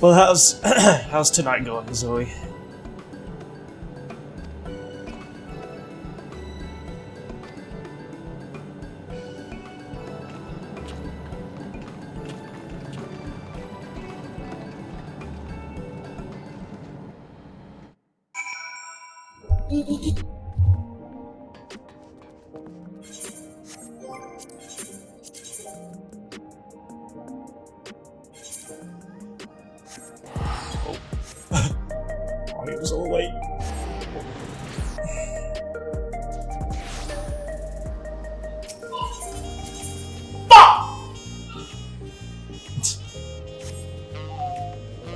Well, how's tonight going, Zoe? Oh, he was all late.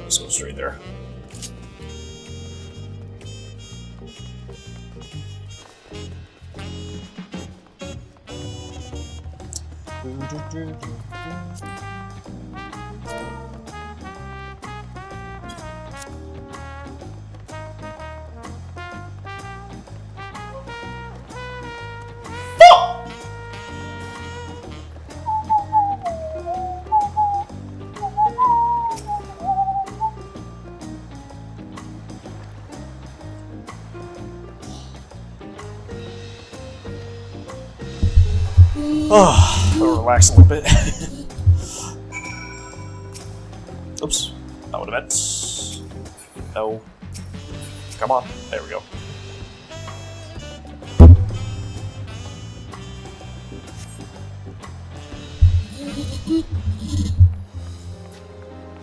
Let's go straight there. Oh, I'll relax a little bit. Oops, that would have meant. No. Come on, there we go.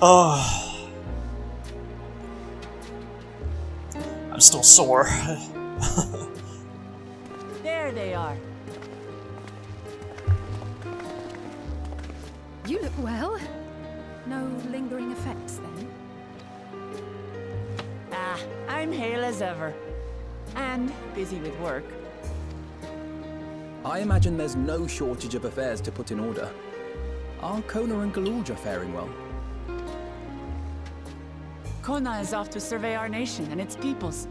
Oh, I'm still sore. There they are. You look well. No lingering effects, then? Ah, I'm hale as ever. And busy with work. I imagine there's no shortage of affairs to put in order. Are Kona and Galulja faring well? Kona is off to survey our nation and its peoples.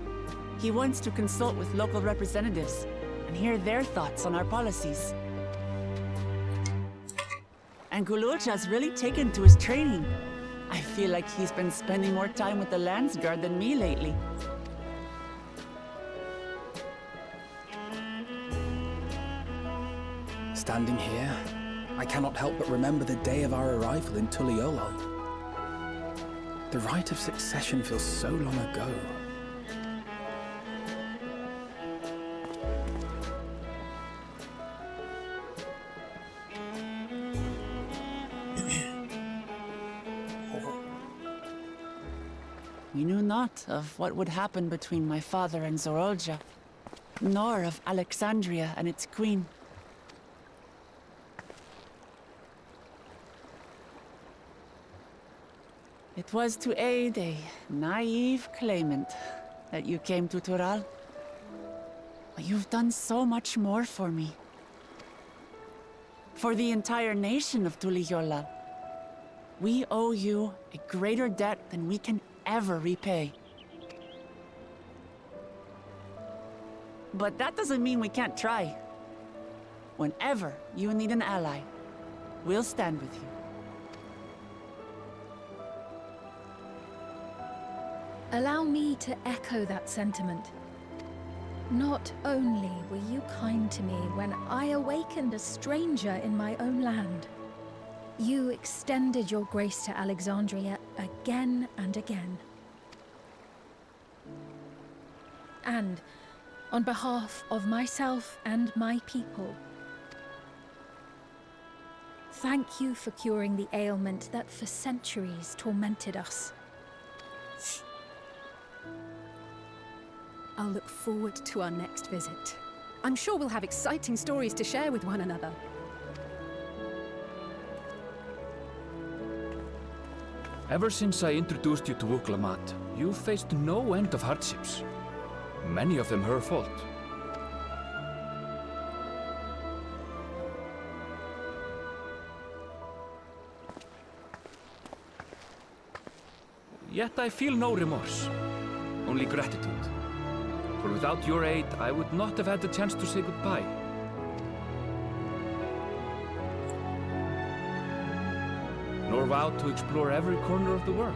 He wants to consult with local representatives and hear their thoughts on our policies. And Galulja's really taken to his training. I feel like he's been spending more time with the Landsguard than me lately. Standing here, I cannot help but remember the day of our arrival in Tuliolol. The rite of succession feels so long ago. We knew not of what would happen between my father and Zorolja, nor of Alexandria and its queen. It was to aid a naive claimant that you came to Tural. But you've done so much more for me. For the entire nation of Tuliyollal. We owe you a greater debt than we can ever repay. But that doesn't mean we can't try. Whenever you need an ally, we'll stand with you. Allow me to echo that sentiment. Not only were you kind to me when I awakened a stranger in my own land, you extended your grace to Alexandria again and again. And on behalf of myself and my people, thank you for curing the ailment that for centuries tormented us. I'll look forward to our next visit. I'm sure we'll have exciting stories to share with one another. Ever since I introduced you to Wuklamat, you've faced no end of hardships. Many of them her fault. Yet I feel no remorse, only gratitude. For without your aid, I would not have had the chance to say goodbye. Nor your vow to explore every corner of the world.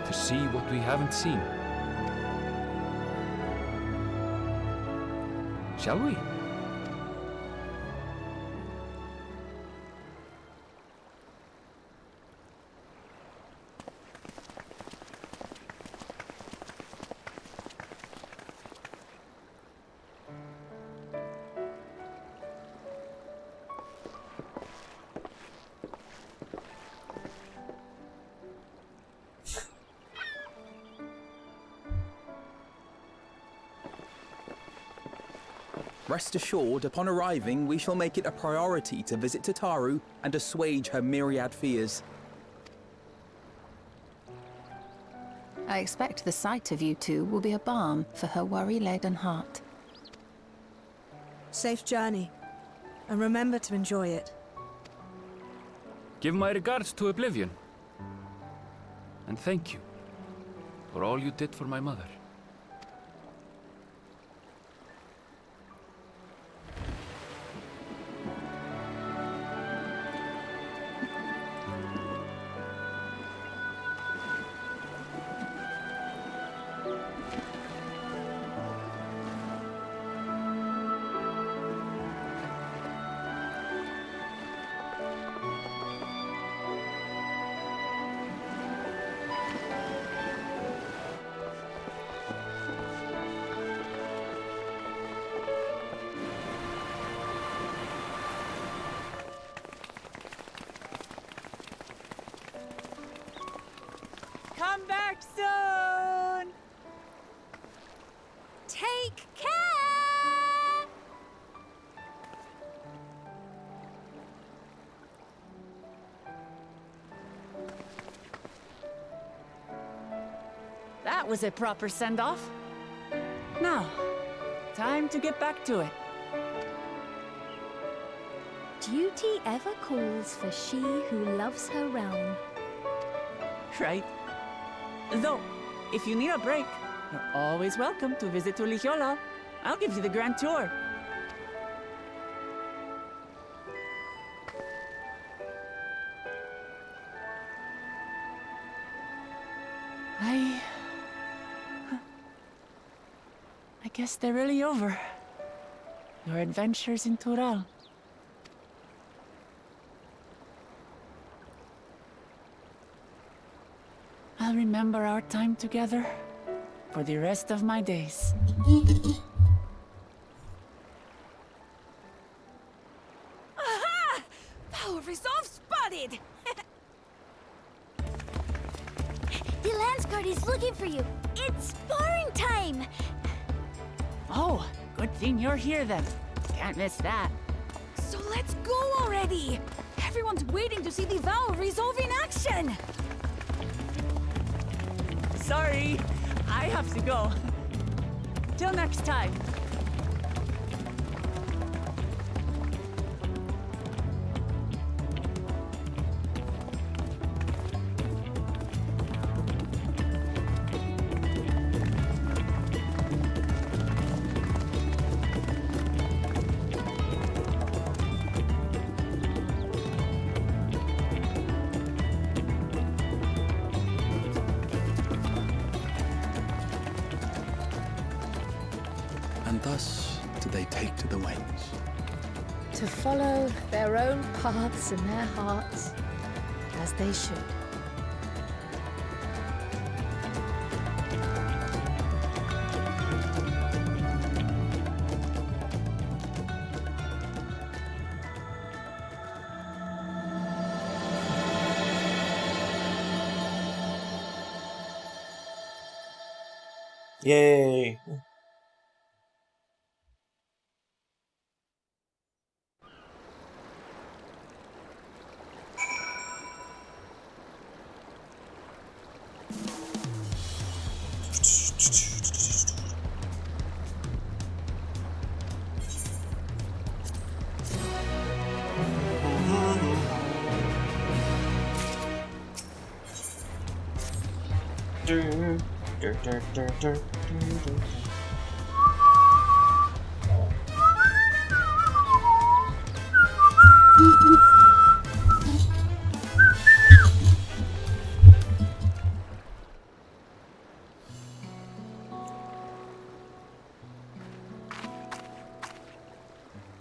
To see what we haven't seen. Shall we? Rest assured, upon arriving, we shall make it a priority to visit Tataru and assuage her myriad fears. I expect the sight of you two will be a balm for her worry-laden heart. Safe journey. And remember to enjoy it. Give my regards to Oblivion. And thank you for all you did for my mother. Come back soon! Take care! That was a proper send-off. Now, time to get back to it. Duty ever calls for she who loves her realm. Right? Though, if you need a break, you're always welcome to visit Tuliyola. I'll give you the grand tour. I guess they're really over. Your adventures in Tural. I'll remember our time together for the rest of my days. Aha! Power resolve spotted! The Landsguard is looking for you. It's sparring time! Oh, good thing you're here then. Can't miss that. So let's go already! Everyone's waiting to see the Vow resolve in action! Sorry, I have to go. Till next time. And thus do they take to the waves. To follow their own paths in their hearts, as they should. Yay!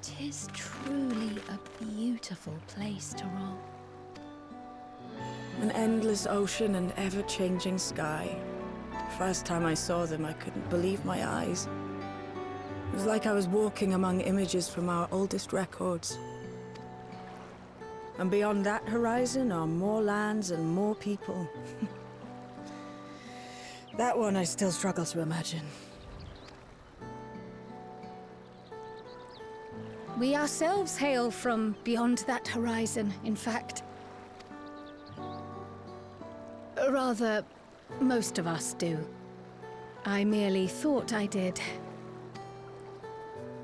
'Tis truly a beautiful place to roam. An endless ocean and ever-changing sky. First time I saw them, I couldn't believe my eyes. It was like I was walking among images from our oldest records. And beyond that horizon are more lands and more people. That one I still struggle to imagine. We ourselves hail from beyond that horizon, in fact. Rather, most of us do. I merely thought I did.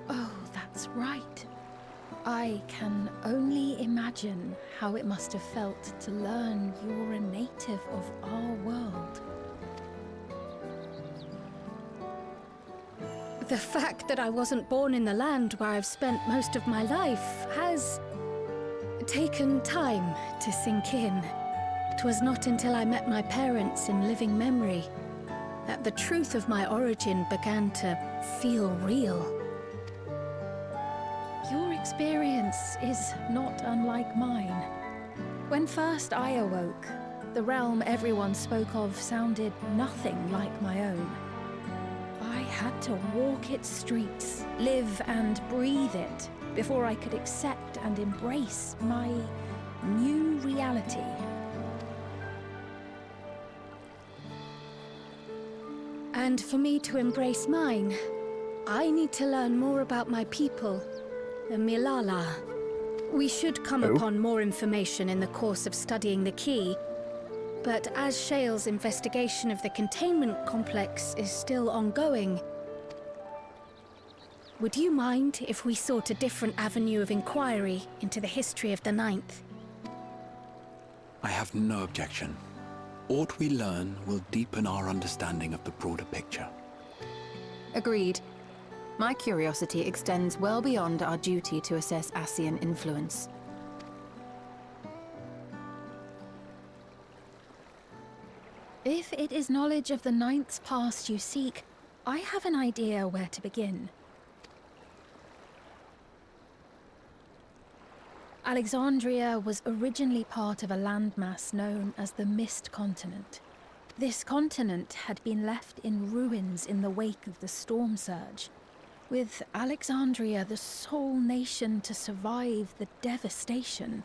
Oh, that's right. I can only imagine how it must have felt to learn you're a native of our world. The fact that I wasn't born in the land where I've spent most of my life has taken time to sink in. 'Twas not until I met my parents in living memory that the truth of my origin began to feel real. Your experience is not unlike mine. When first I awoke, the realm everyone spoke of sounded nothing like my own. I had to walk its streets, live and breathe it, before I could accept and embrace my new reality. And for me to embrace mine, I need to learn more about my people, the Milala. We should come upon more information in the course of studying the key, but as Shale's investigation of the containment complex is still ongoing, would you mind if we sought a different avenue of inquiry into the history of the Ninth? I have no objection. What we learn will deepen our understanding of the broader picture. Agreed. My curiosity extends well beyond our duty to assess Ascian influence. If it is knowledge of the Ninth's past you seek, I have an idea where to begin. Alexandria was originally part of a landmass known as the Mist Continent. This continent had been left in ruins in the wake of the storm surge, with Alexandria the sole nation to survive the devastation.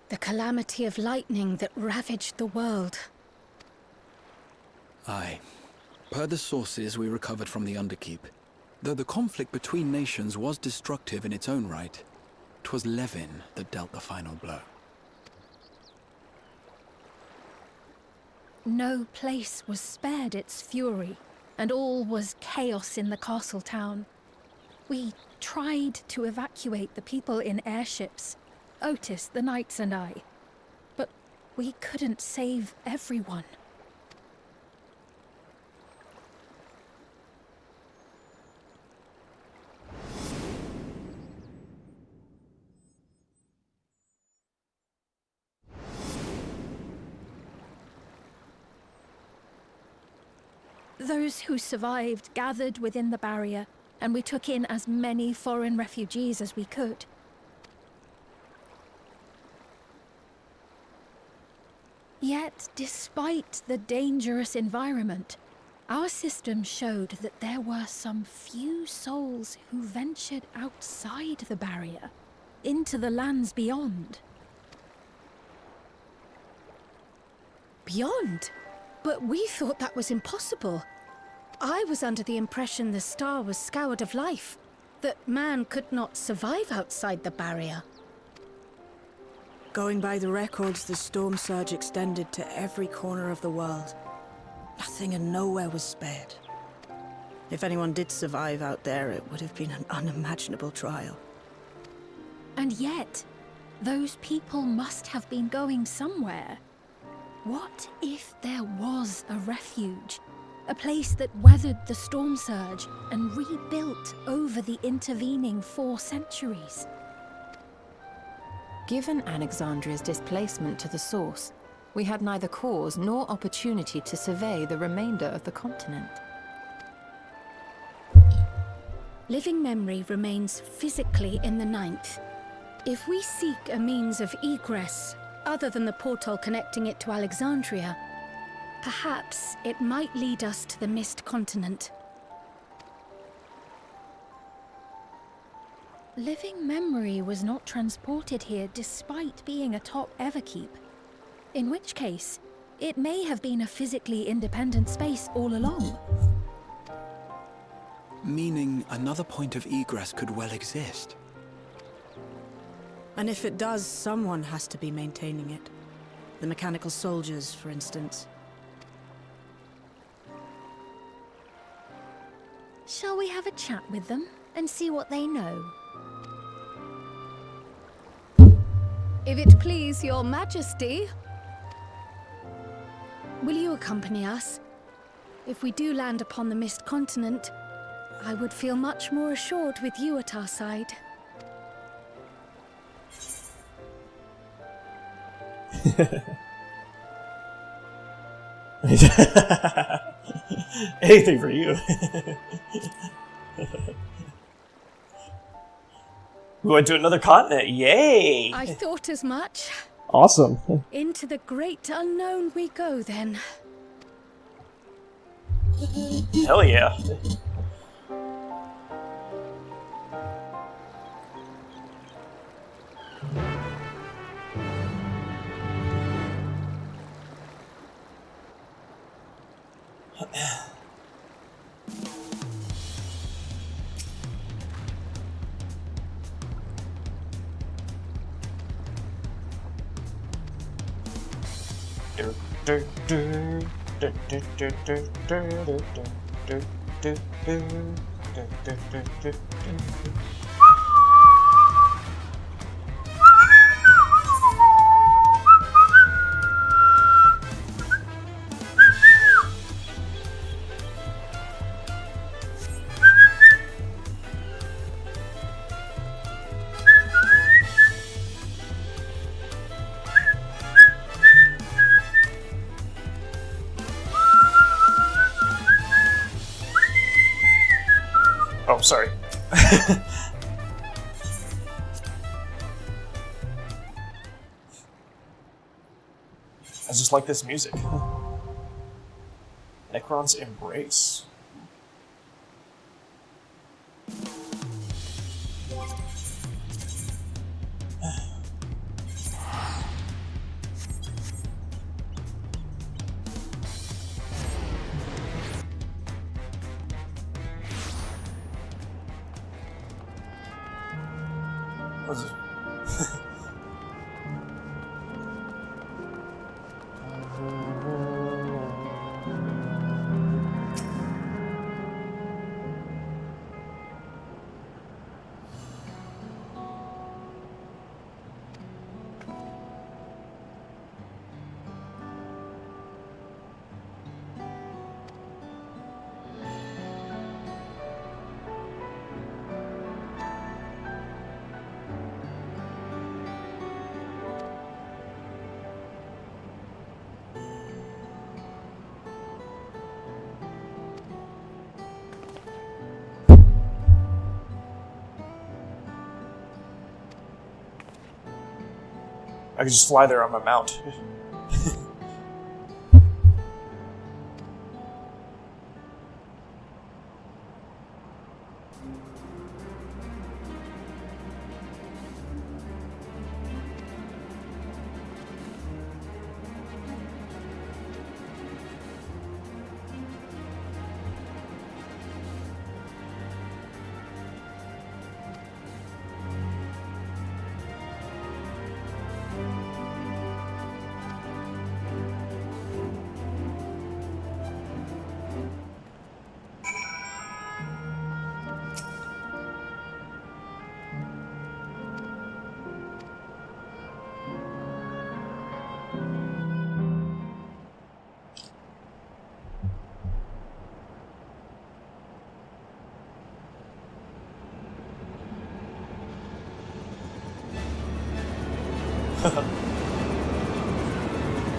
The calamity of lightning that ravaged the world. Aye. Per the sources we recovered from the Underkeep, though the conflict between nations was destructive in its own right, 'twas Levin that dealt the final blow. No place was spared its fury, and all was chaos in the castle town. We tried to evacuate the people in airships, Otis, the knights and I, but we couldn't save everyone. Those who survived gathered within the barrier, and we took in as many foreign refugees as we could. Yet, despite the dangerous environment, our system showed that there were some few souls who ventured outside the barrier, into the lands beyond. Beyond? But we thought that was impossible. I was under the impression the star was scoured of life, that man could not survive outside the barrier. Going by the records, the storm surge extended to every corner of the world. Nothing and nowhere was spared. If anyone did survive out there, it would have been an unimaginable trial. And yet, those people must have been going somewhere. What if there was a refuge? A place that weathered the storm surge and rebuilt over the intervening 4 centuries? Given Alexandria's displacement to the source, we had neither cause nor opportunity to survey the remainder of the continent. Living memory remains physically in the Ninth. If we seek a means of egress other than the portal connecting it to Alexandria, perhaps it might lead us to the Mist Continent. Living memory was not transported here despite being atop Everkeep. In which case, it may have been a physically independent space all along. Meaning another point of egress could well exist. And if it does, someone has to be maintaining it. The mechanical soldiers, for instance. Shall we have a chat with them and see what they know? If it please your majesty. Will you accompany us? If we do land upon the Mist Continent, I would feel much more assured with you at our side. Anything for you. We went to another continent. Yay! I thought as much. Awesome. Into the great unknown we go then. Hell yeah. Oh, sorry. I just like this music. Necron's Embrace. What's this? I could just fly there on my mount.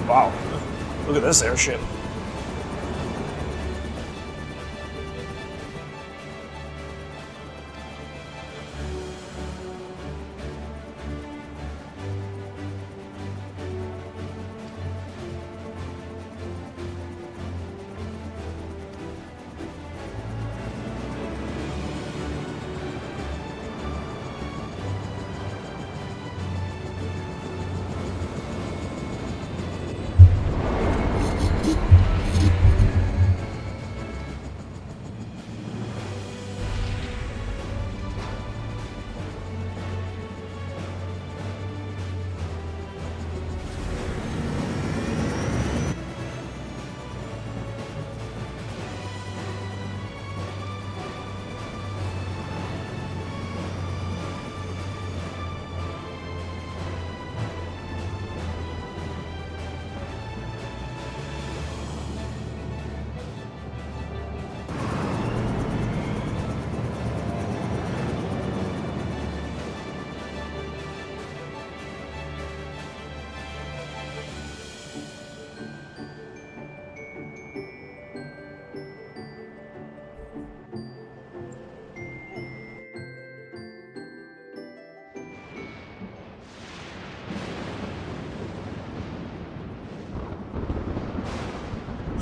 Wow, look at this airship.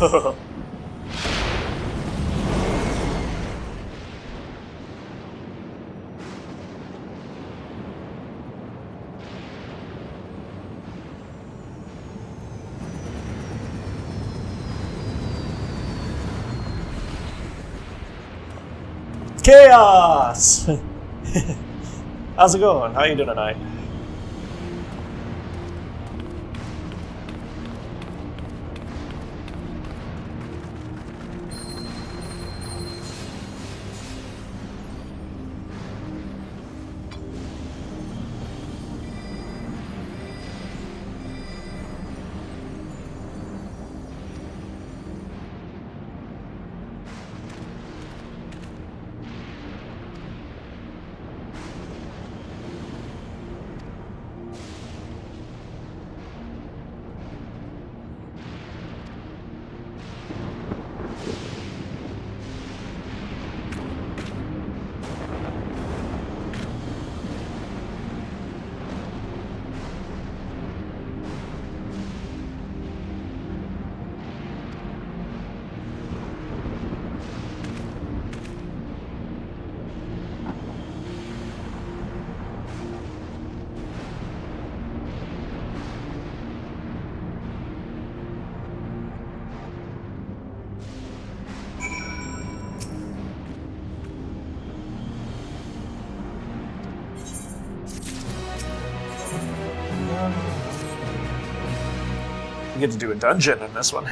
Chaos! How's it going? How you doing tonight? You get to do a dungeon in this one.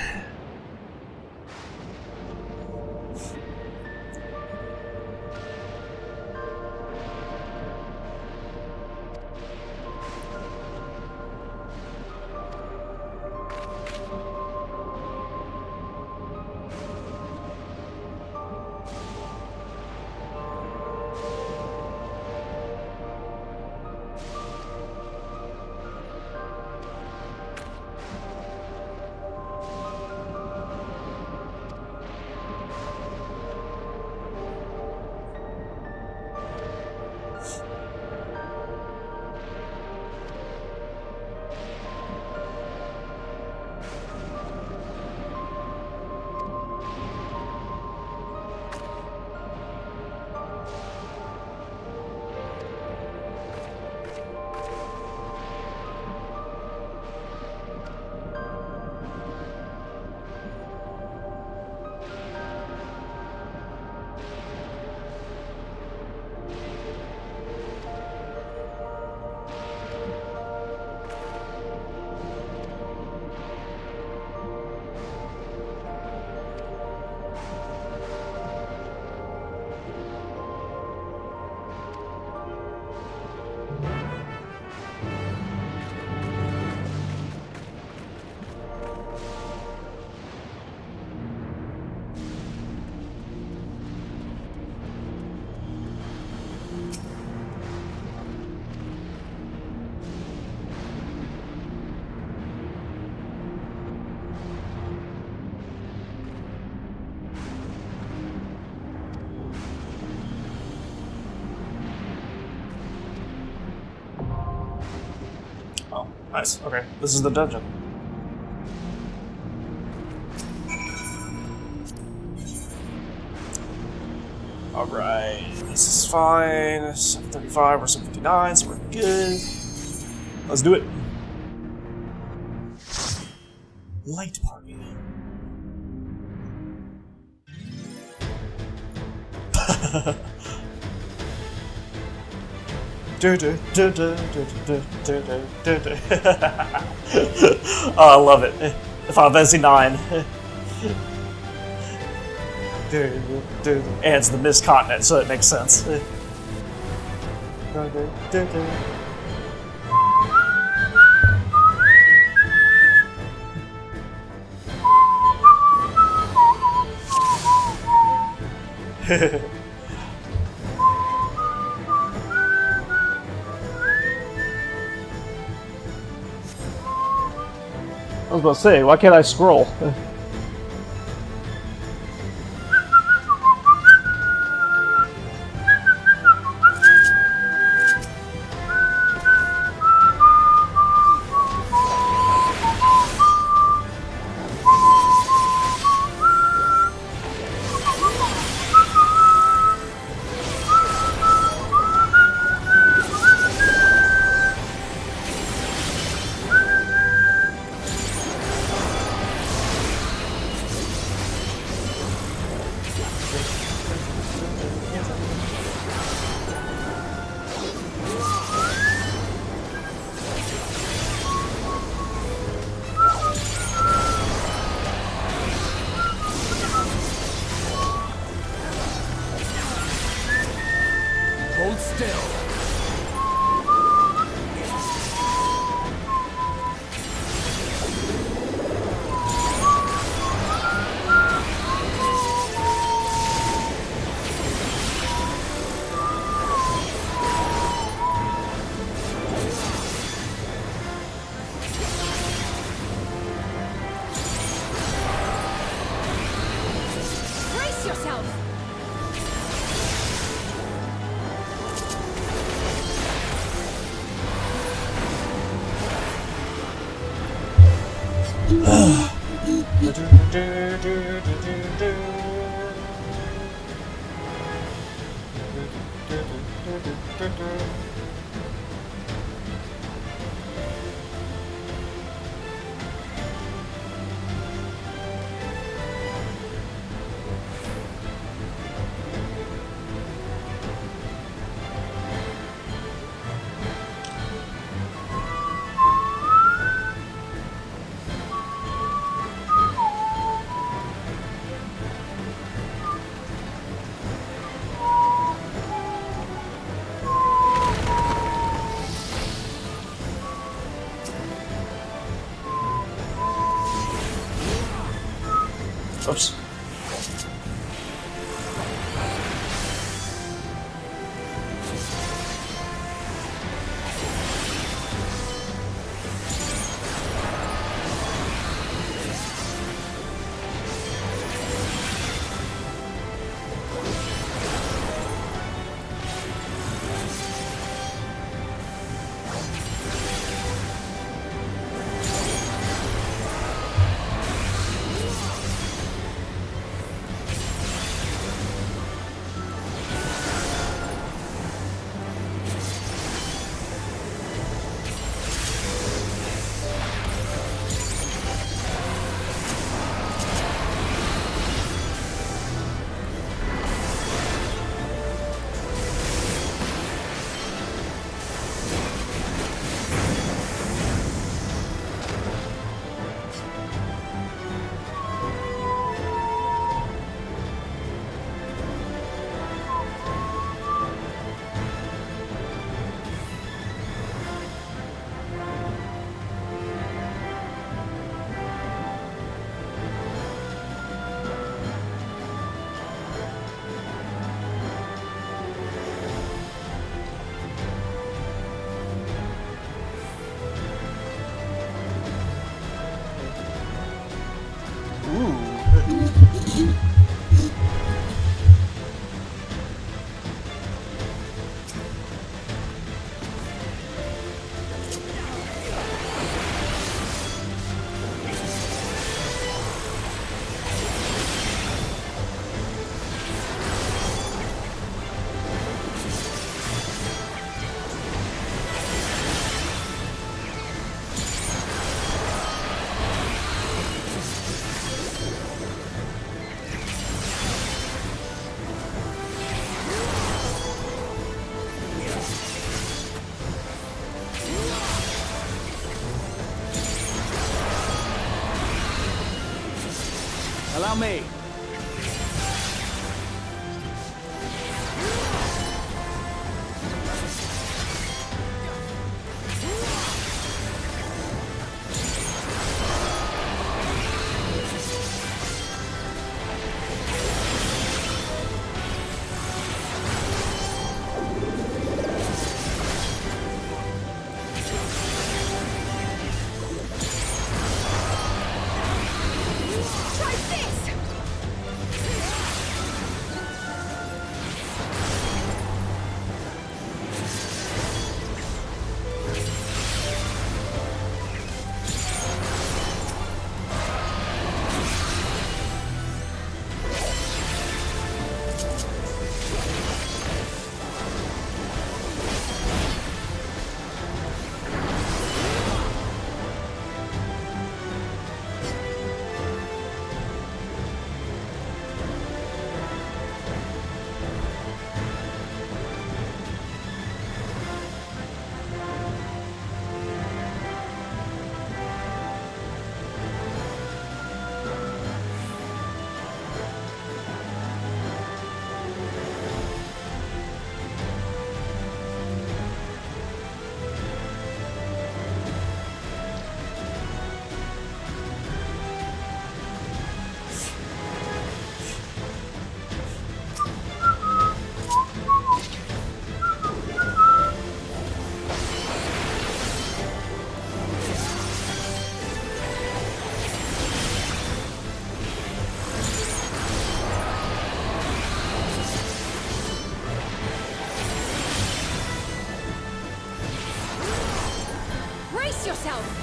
Nice. Okay, this is the dungeon. Alright, this is fine. 735 or 759, so we're good. Let's do it. Light party. Oh, I love it. Final Fantasy IX. And it's the Mist Continent, so it makes sense. I was about to say, why can't I scroll? Hold still. Brace yourself! Oops. Allow me. Try this! yourself!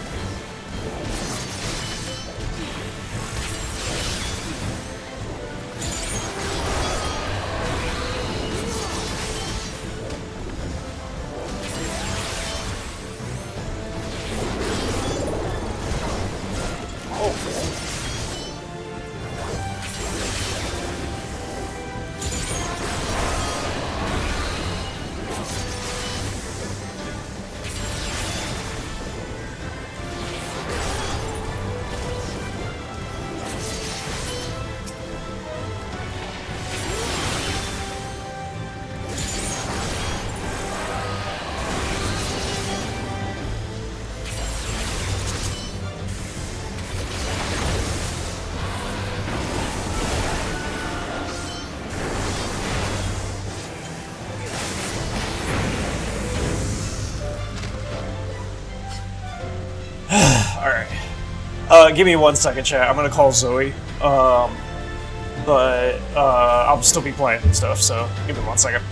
Give me 1 second, chat. I'm gonna call Zoe. But I'll still be playing and stuff, so give me 1 second.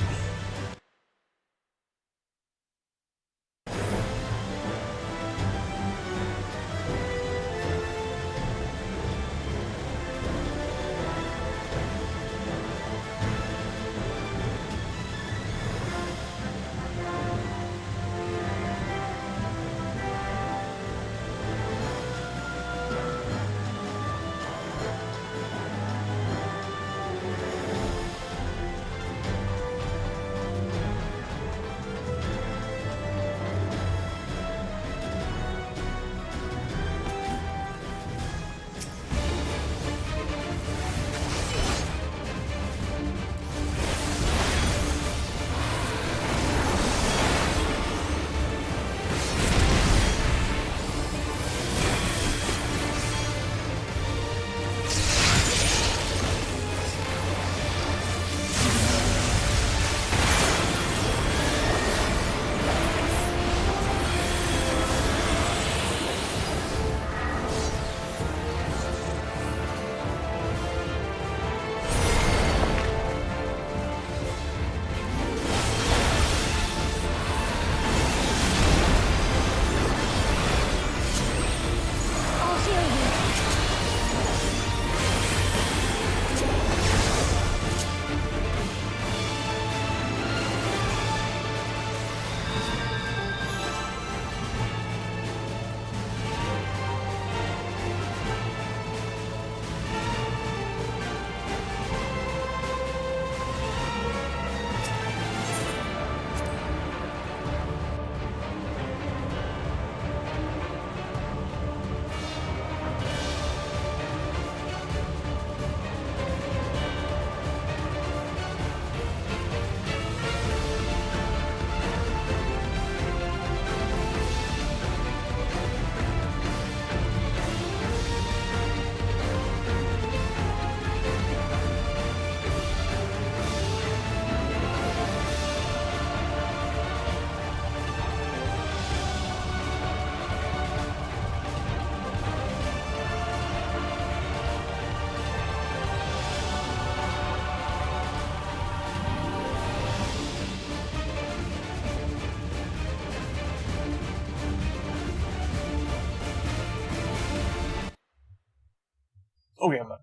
Okay, I'm done.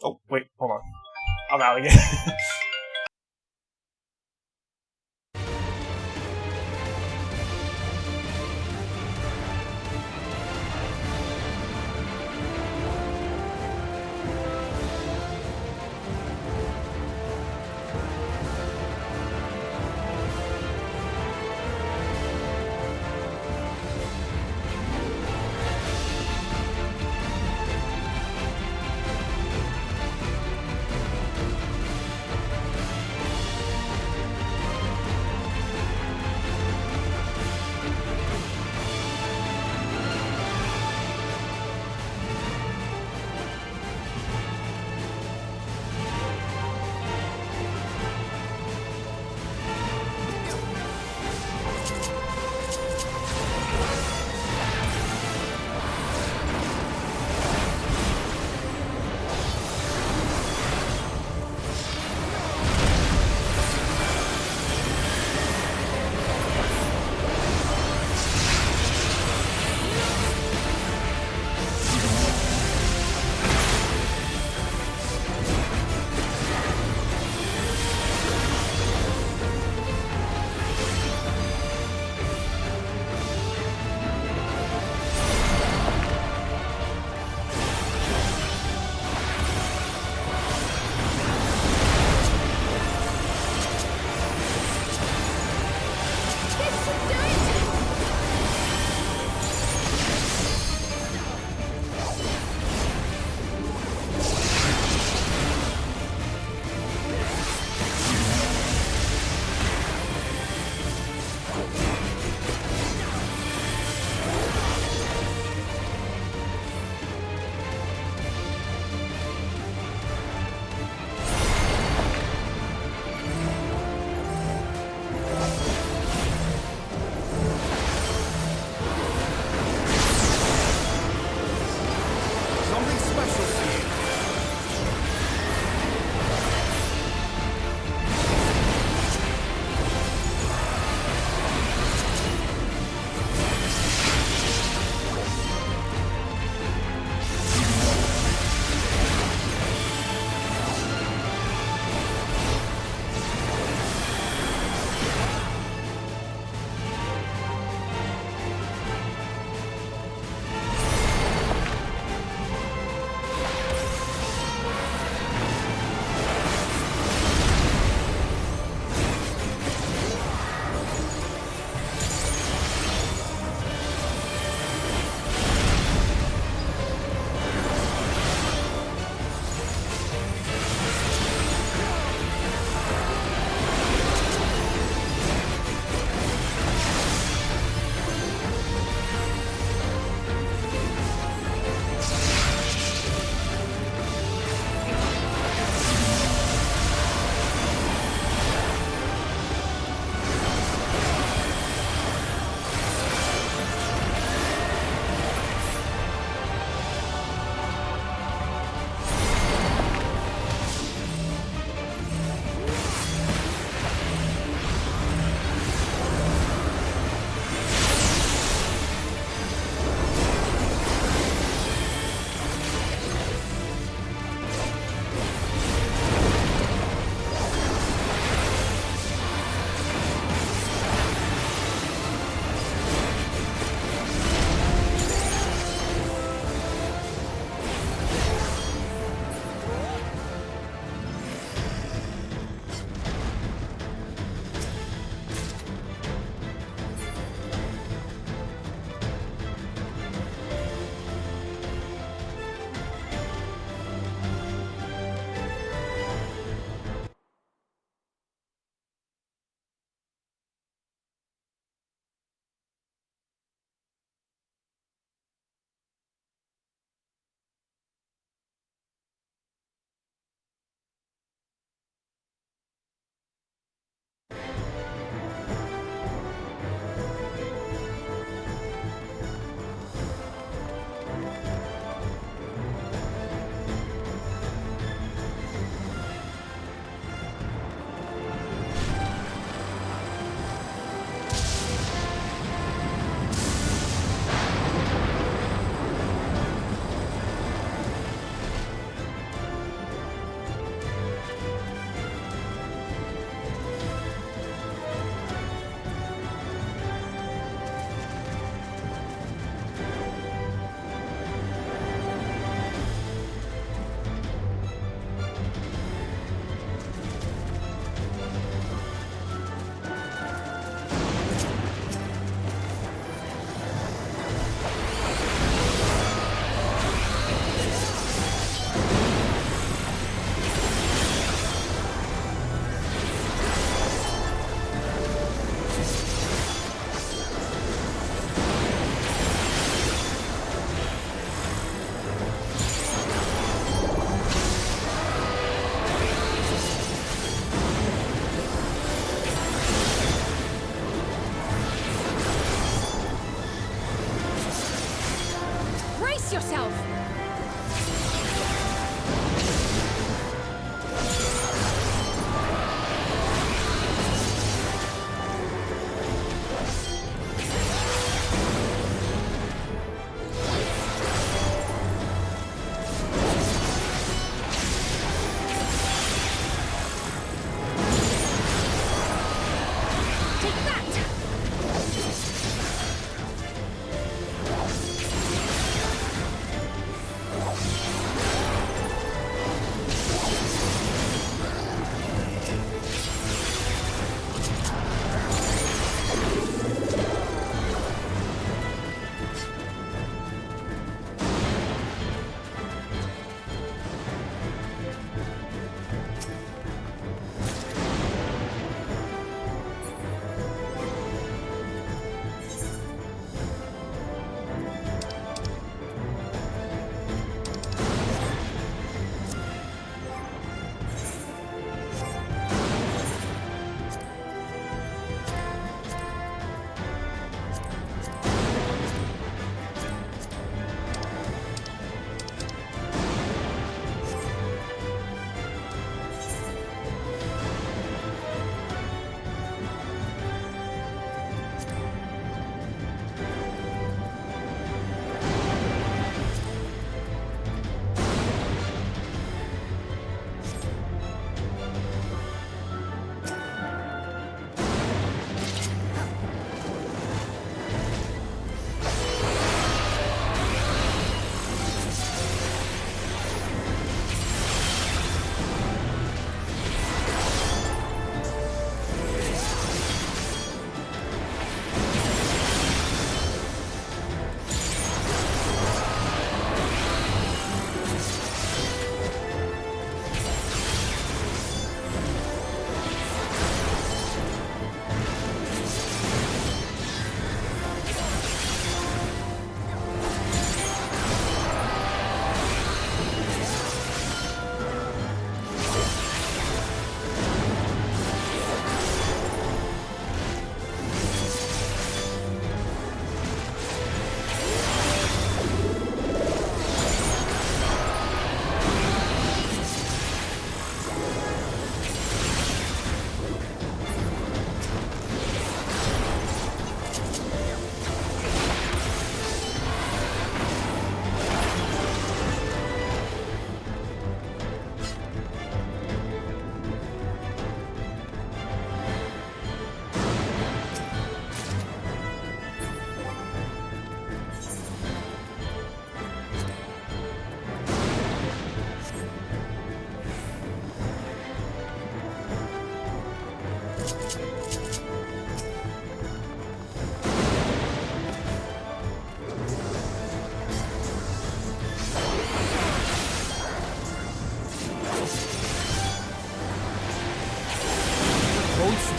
Oh, wait, hold on. I'm out again.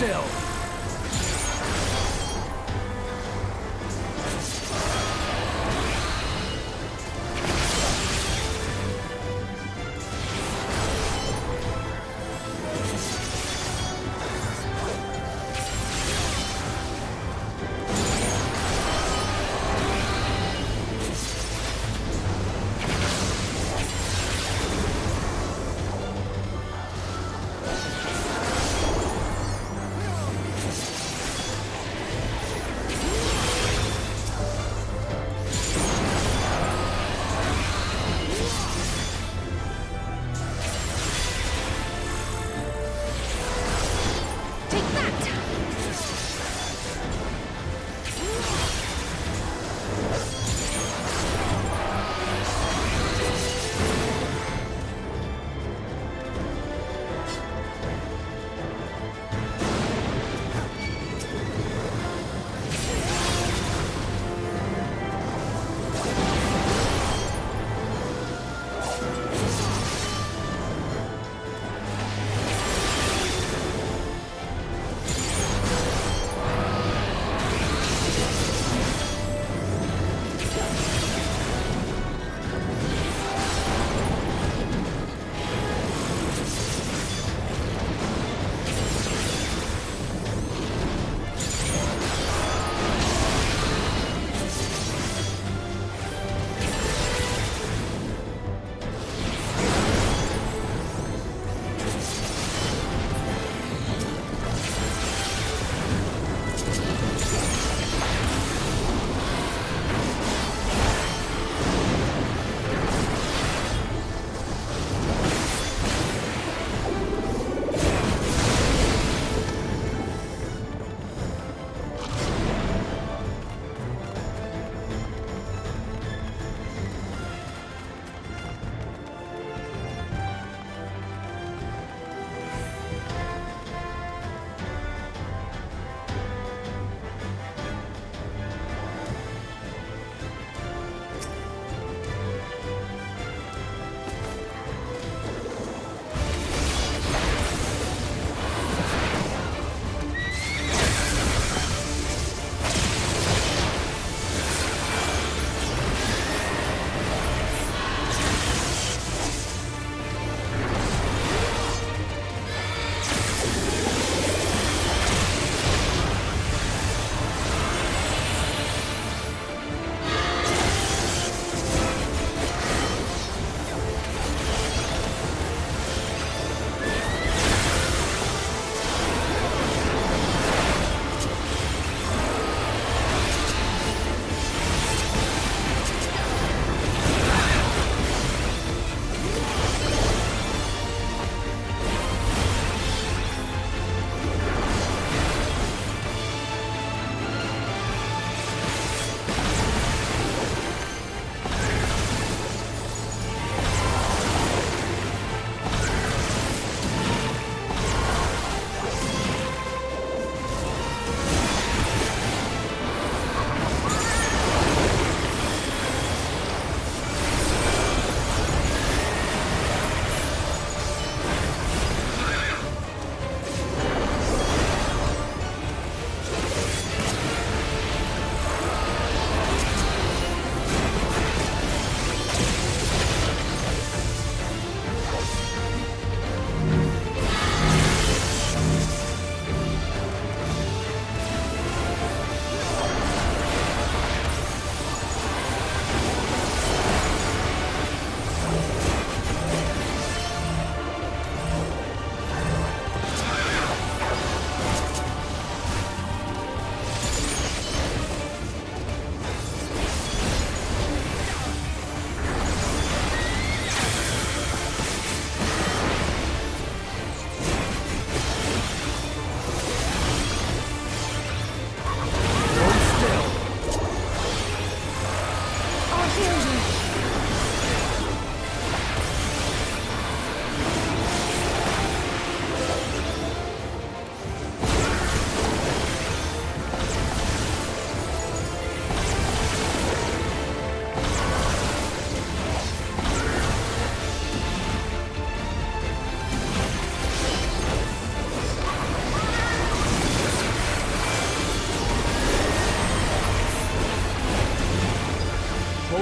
still.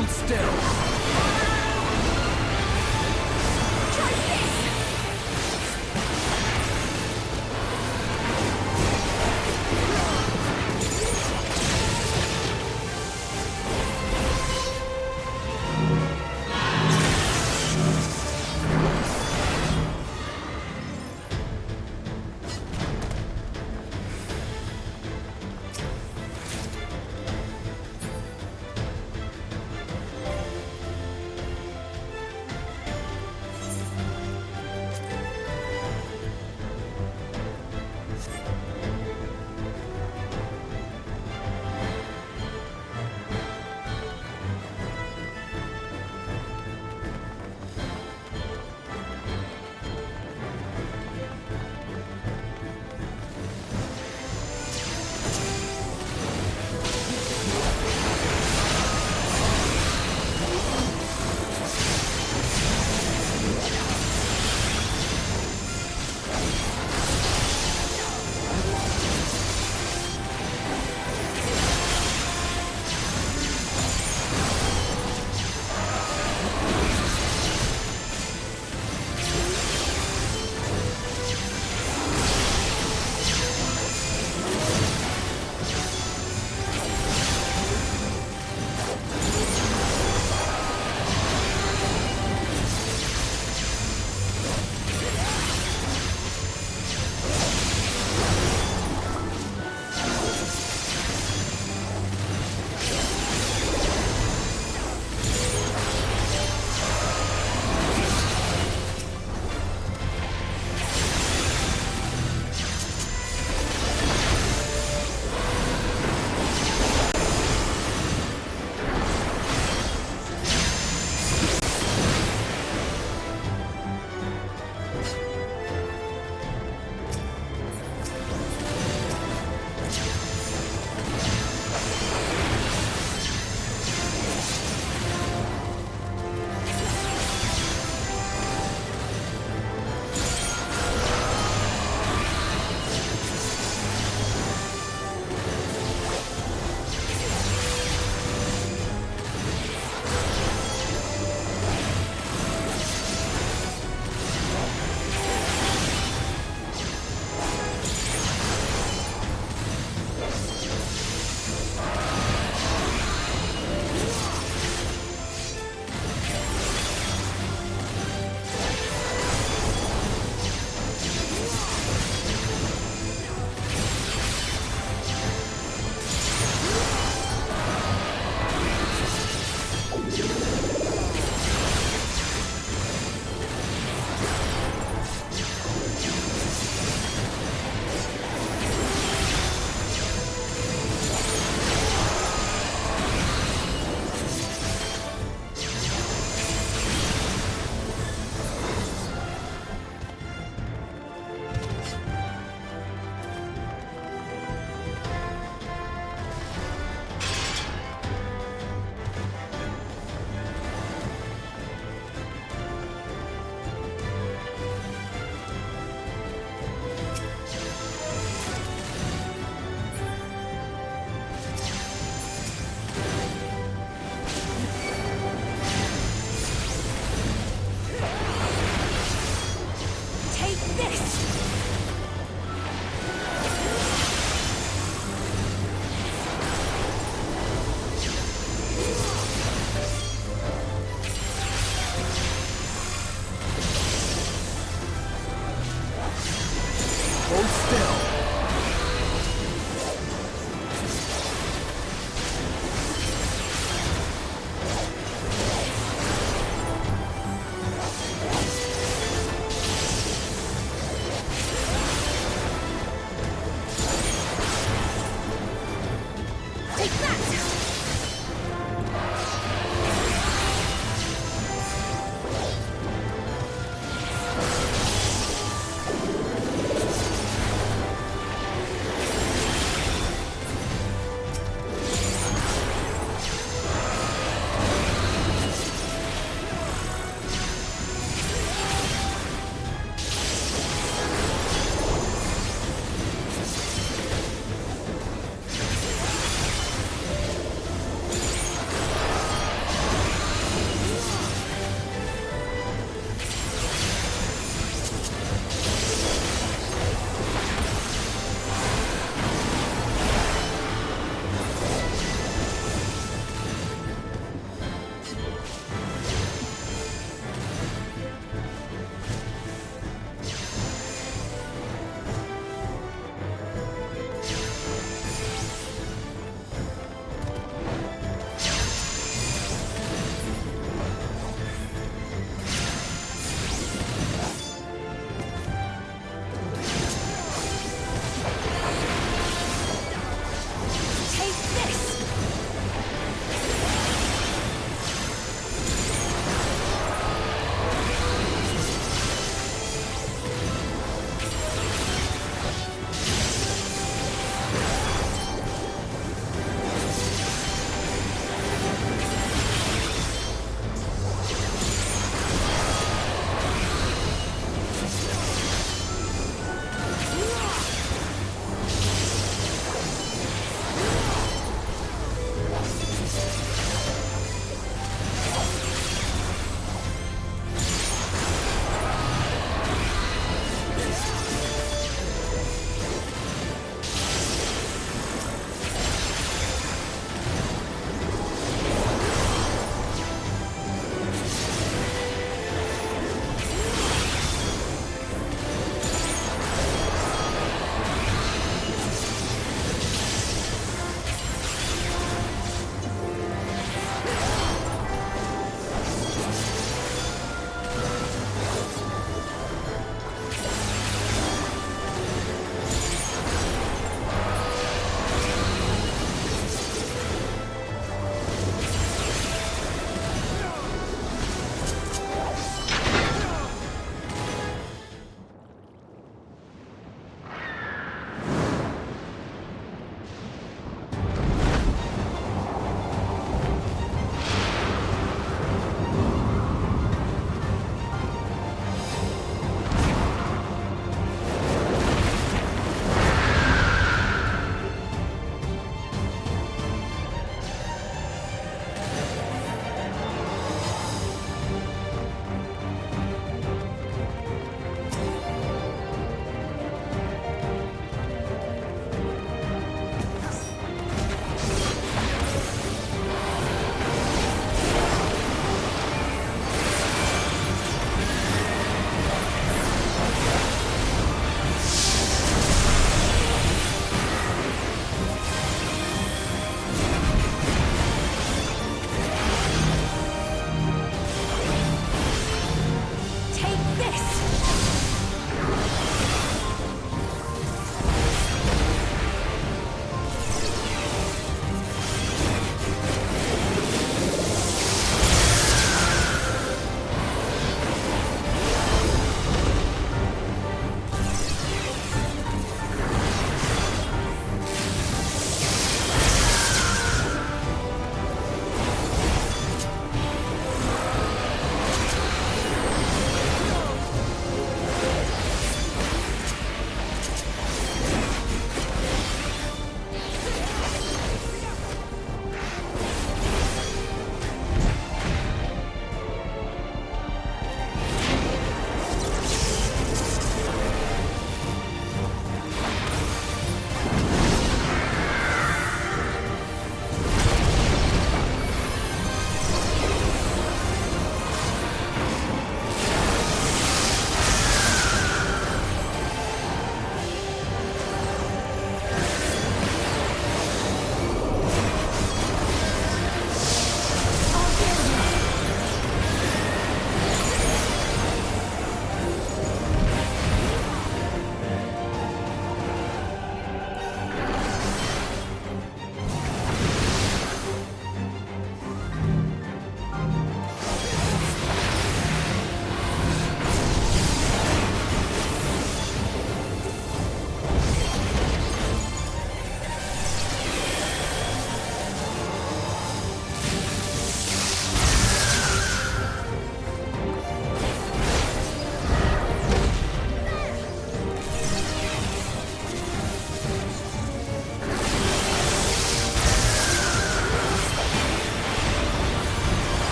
Hold still.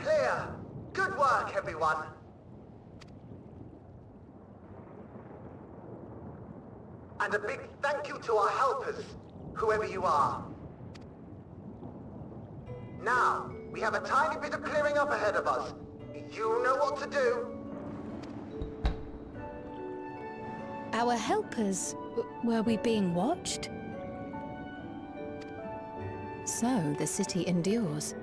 Clear. Good work, everyone. And a big thank you to our helpers, whoever you are. Now, we have a tiny bit of clearing up ahead of us. You know what to do. Our helpers, were we being watched? So the city endures,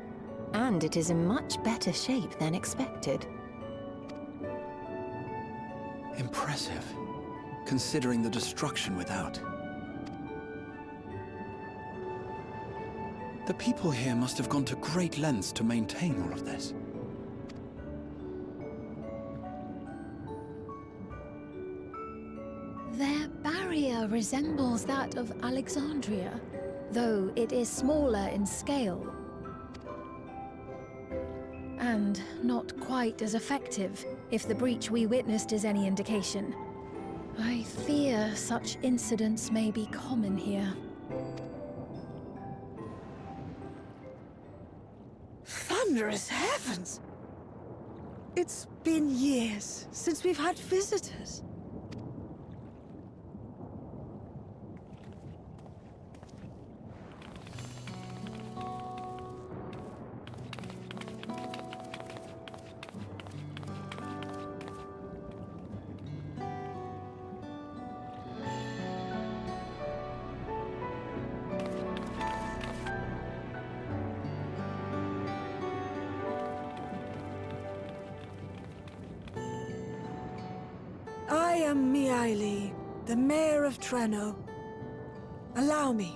and it is in much better shape than expected. Impressive, considering the destruction without. The people here must have gone to great lengths to maintain all of this. Their barrier resembles that of Alexandria, though it is smaller in scale. And not quite as effective, if the breach we witnessed is any indication. I fear such incidents may be common here. Thunderous heavens! It's been years since we've had visitors. I am Miaili, the Mayor of Treno. Allow me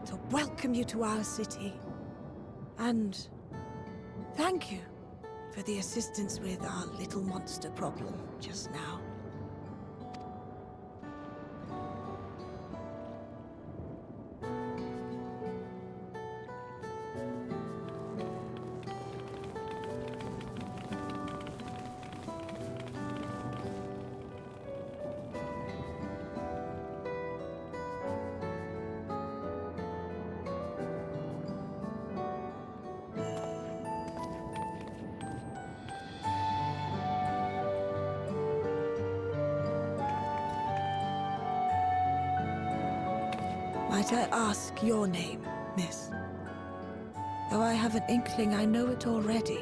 to welcome you to our city. And thank you for the assistance with our little monster problem just now. Might I ask your name, miss? Though I have an inkling I know it already.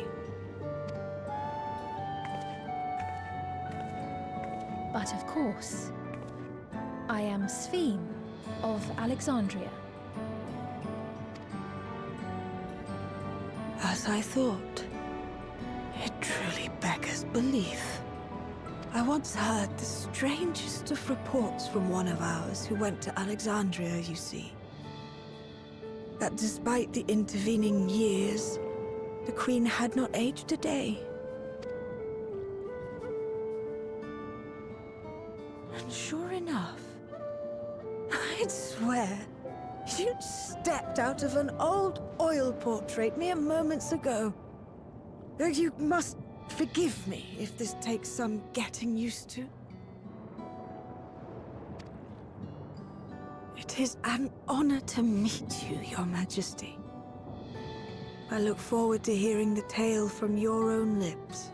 But of course, I am Sphene of Alexandria. As I thought. It truly beggars belief. I once heard the strangest of reports from one of ours who went to Alexandria, you see. That despite the intervening years, the Queen had not aged a day. And sure enough, I'd swear, you'd stepped out of an old oil portrait mere moments ago. You must forgive me if this takes some getting used to. It is an honor to meet you, Your Majesty. I look forward to hearing the tale from your own lips.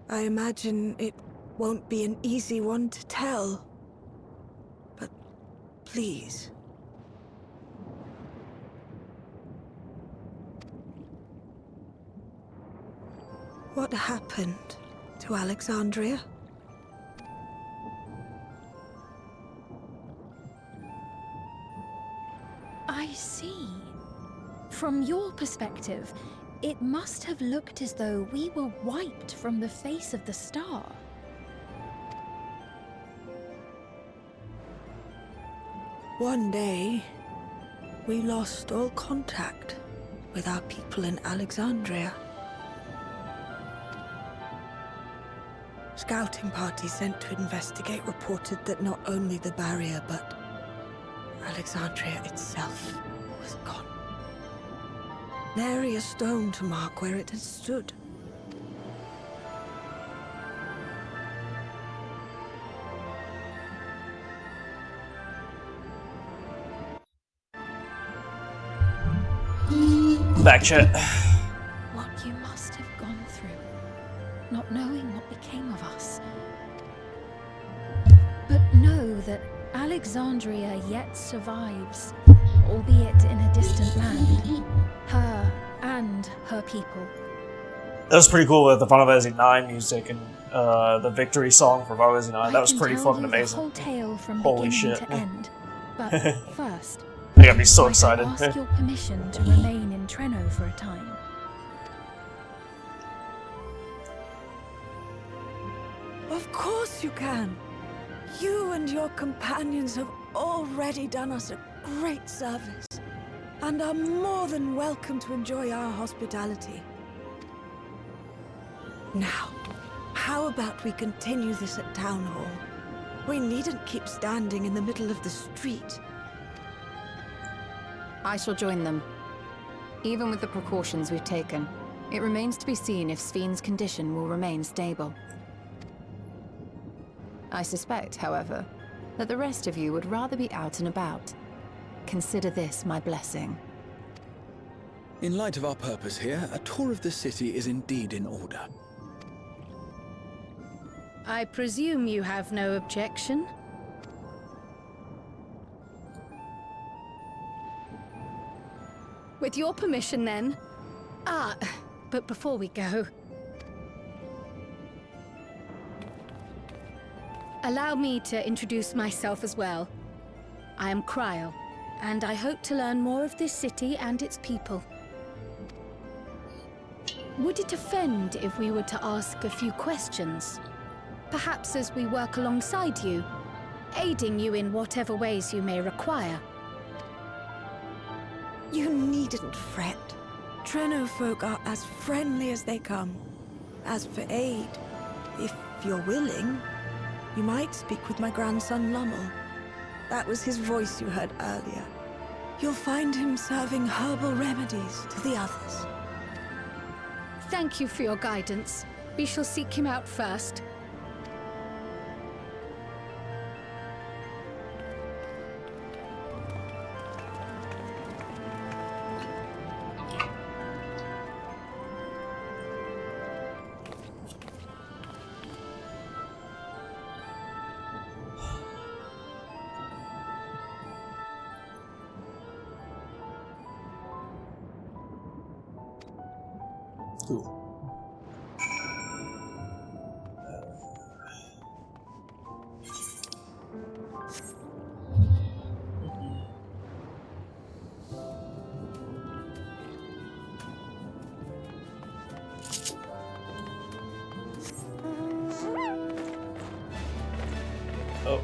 I imagine it won't be an easy one to tell. But please. What happened to Alexandria? I see. From your perspective, it must have looked as though we were wiped from the face of the star. One day, we lost all contact with our people in Alexandria. Scouting parties sent to investigate reported that not only the barrier, but Alexandria itself was gone. Nary a stone to mark where it had stood. Back chat. What you must have gone through, not knowing what became of us. But know that Alexandria yet survives, albeit in a distant land. Her and her people. That was pretty cool with the Final Fantasy IX music and the victory song for Final Fantasy IX. That was pretty fucking amazing. The whole tale from Holy beginning shit. to end. But first, They got me so excited. I ask your permission to remain in Treno for a time. Of course you can. You and your companions have already done us a great service, and are more than welcome to enjoy our hospitality. Now, how about we continue this at Town Hall? We needn't keep standing in the middle of the street. I shall join them. Even with the precautions we've taken, it remains to be seen if Sven's condition will remain stable. I suspect, however, that the rest of you would rather be out and about. Consider this my blessing. In light of our purpose here, a tour of the city is indeed in order. I presume you have no objection? With your permission, then. But before we go, allow me to introduce myself as well. I am Cryle, and I hope to learn more of this city and its people. Would it offend if we were to ask a few questions? Perhaps as we work alongside you, aiding you in whatever ways you may require. You needn't fret. Treno folk are as friendly as they come. As for aid, if you're willing, you might speak with my grandson Lummel. That was his voice you heard earlier. You'll find him serving herbal remedies to the others. Thank you for your guidance. We shall seek him out first. Cool. Oh.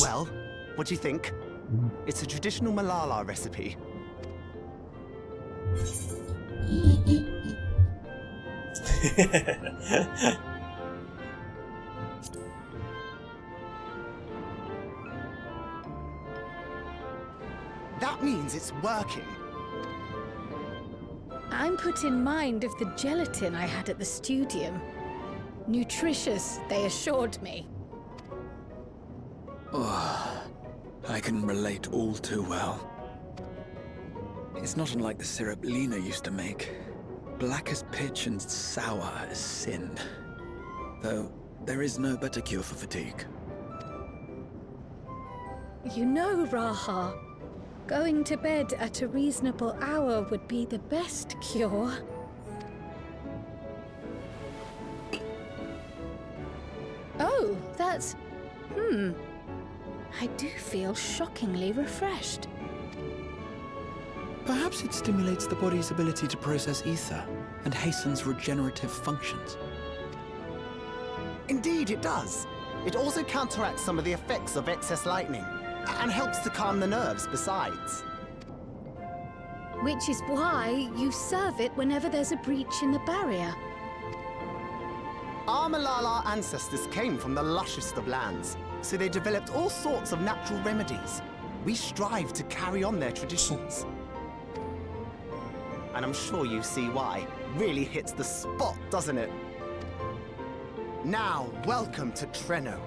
Well, what do you think? It's a traditional Malala recipe. That means it's working. I'm put in mind of the gelatin I had at the studium. Nutritious, they assured me. Oh, I can relate all too well. It's not unlike the syrup Lena used to make. Black as pitch and sour as sin. Though, there is no better cure for fatigue. You know, Raha, Going to bed at a reasonable hour would be the best cure. Oh, that's... I do feel shockingly refreshed. Perhaps it stimulates the body's ability to process ether and hastens regenerative functions. Indeed, it does. It also counteracts some of the effects of excess lightning, and helps to calm the nerves besides. Which is why you serve it whenever there's a breach in the barrier. Our Malala ancestors came from the lushest of lands, so they developed all sorts of natural remedies. We strive to carry on their traditions. And I'm sure you see why. Really hits the spot, doesn't it? Now, welcome to Treno.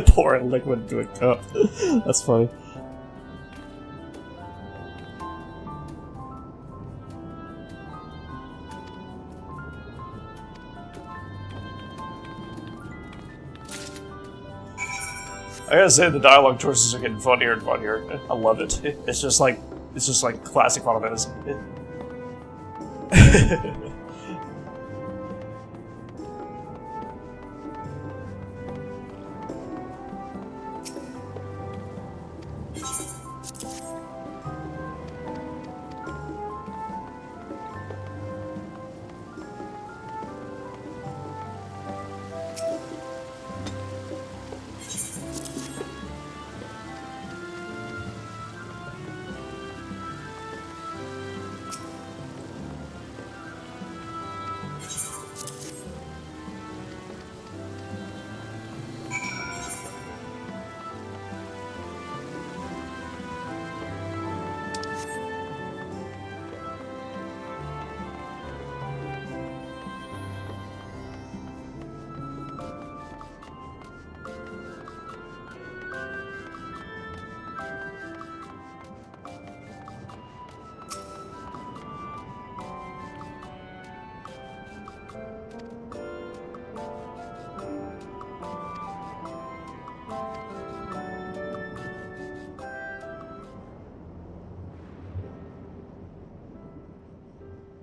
Pouring liquid into a cup. That's funny. I gotta say, the dialogue choices are getting funnier and funnier. I love it. It's just like classic Final Fantasy.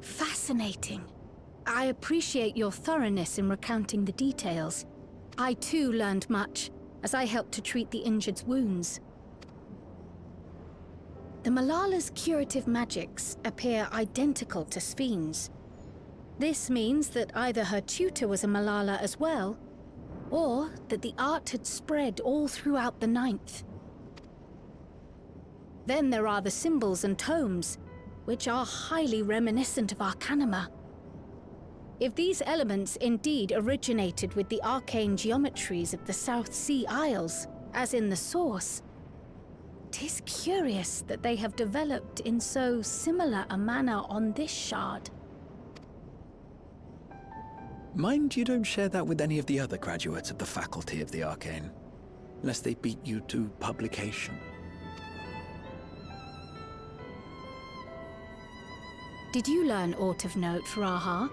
Fascinating. I appreciate your thoroughness in recounting the details. I too learned much, as I helped to treat the injured's wounds. The Malala's curative magics appear identical to Spheen's. This means that either her tutor was a Malala as well, or that the art had spread all throughout the Ninth. Then there are the symbols and tomes, which are highly reminiscent of Arcanima. If these elements indeed originated with the arcane geometries of the South Sea Isles, as in the source, 'tis curious that they have developed in so similar a manner on this shard. Mind you don't share that with any of the other graduates of the Faculty of the Arcane, lest they beat you to publication. Did you learn aught of note, Raha?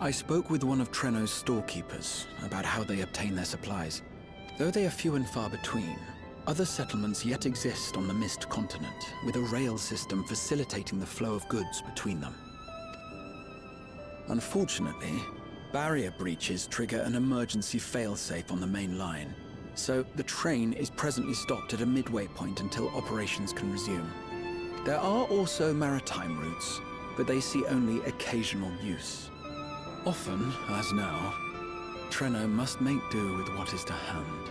I spoke with one of Treno's storekeepers about how they obtain their supplies. Though they are few and far between, other settlements yet exist on the Mist Continent, with a rail system facilitating the flow of goods between them. Unfortunately, barrier breaches trigger an emergency failsafe on the main line, so the train is presently stopped at a midway point until operations can resume. There are also maritime routes, but they see only occasional use. Often, as now, Treno must make do with what is to hand.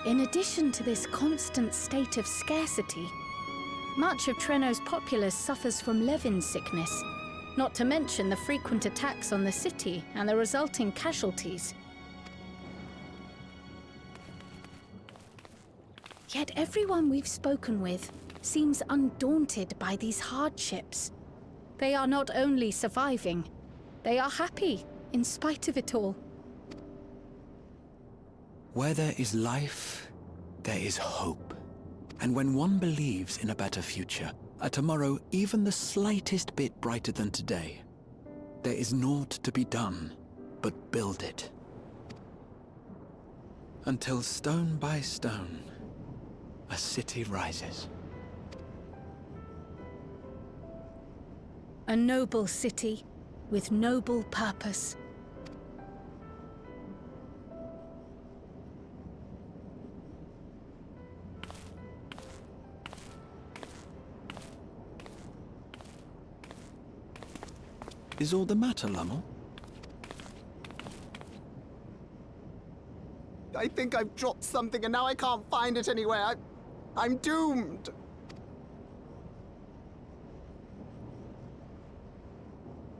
In addition to this constant state of scarcity, much of Treno's populace suffers from Levin sickness, not to mention the frequent attacks on the city and the resulting casualties. Yet everyone we've spoken with seems undaunted by these hardships. They are not only surviving, they are happy in spite of it all. Where there is life, there is hope. And when one believes in a better future, a tomorrow even the slightest bit brighter than today, there is naught to be done but build it. Until stone by stone, a city rises. A noble city with noble purpose. Is all the matter, Lummel? I think I've dropped something and now I can't find it anywhere. I'm doomed.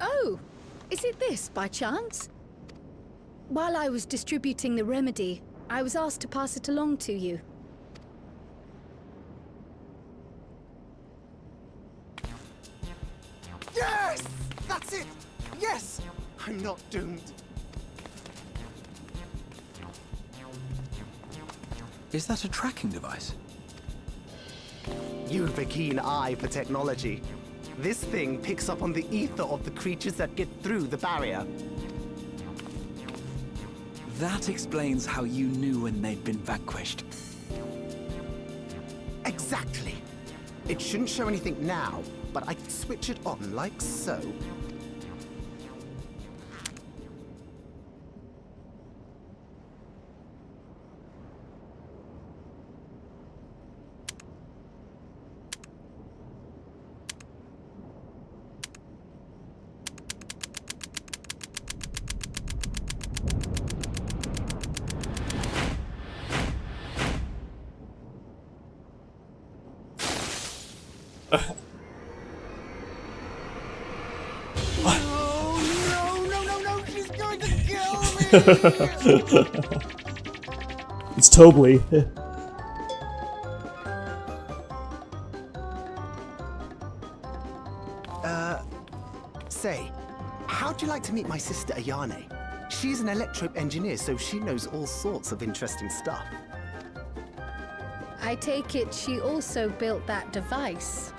Oh, is it this by chance? While I was distributing the remedy, I was asked to pass it along to you. Yes! That's it! Yes! I'm not doomed. Is that a tracking device? You've a keen eye for technology. This thing picks up on the ether of the creatures that get through the barrier. That explains how you knew when they'd been vanquished. Exactly. It shouldn't show anything now, but I can switch it on like so. No, she's going to kill me! It's Tobley. Say, how'd you like to meet my sister Ayane? She's an electric engineer, so she knows all sorts of interesting stuff. I take it she also built that device.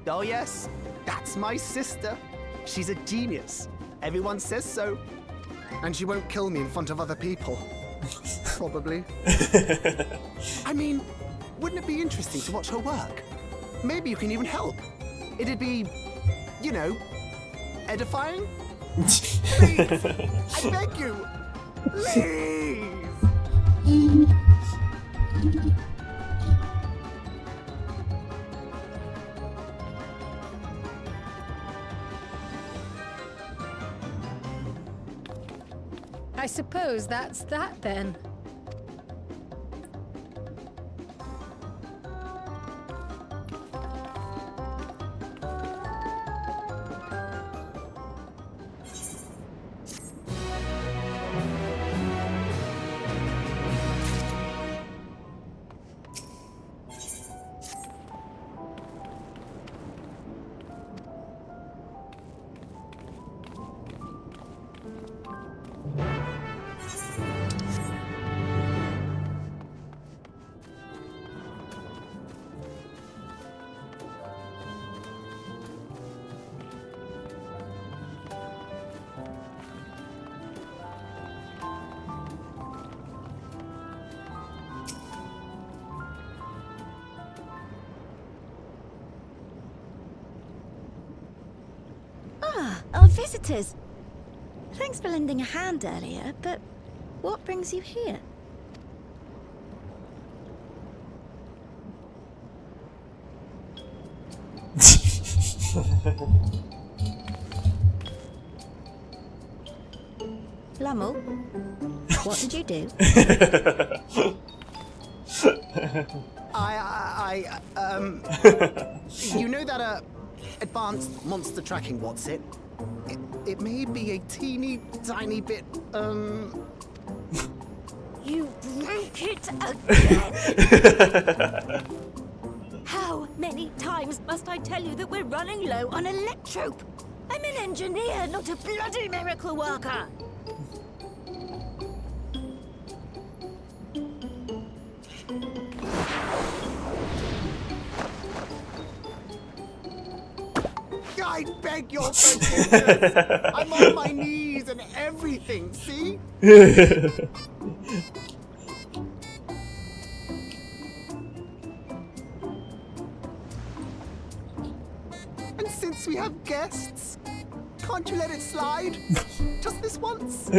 Oh yes, that's my sister. She's a genius. Everyone says so. And she won't kill me in front of other people. Probably. I mean, Wouldn't it be interesting to watch her work? Maybe you can even help. It'd be, you know, edifying? Please! I beg you! Please! I suppose that's that then. Our visitors. Thanks for lending a hand earlier, but what brings you here? Lummel, what did you do? You know that, advanced monster tracking, what's it? It may be a teeny tiny bit, You broke it again! How many times must I tell you that we're running low on electrope? I'm an engineer, not a bloody miracle worker! I beg your forgiveness! I'm on my knees and everything, see? And since we have guests, can't you let it slide? Just this once?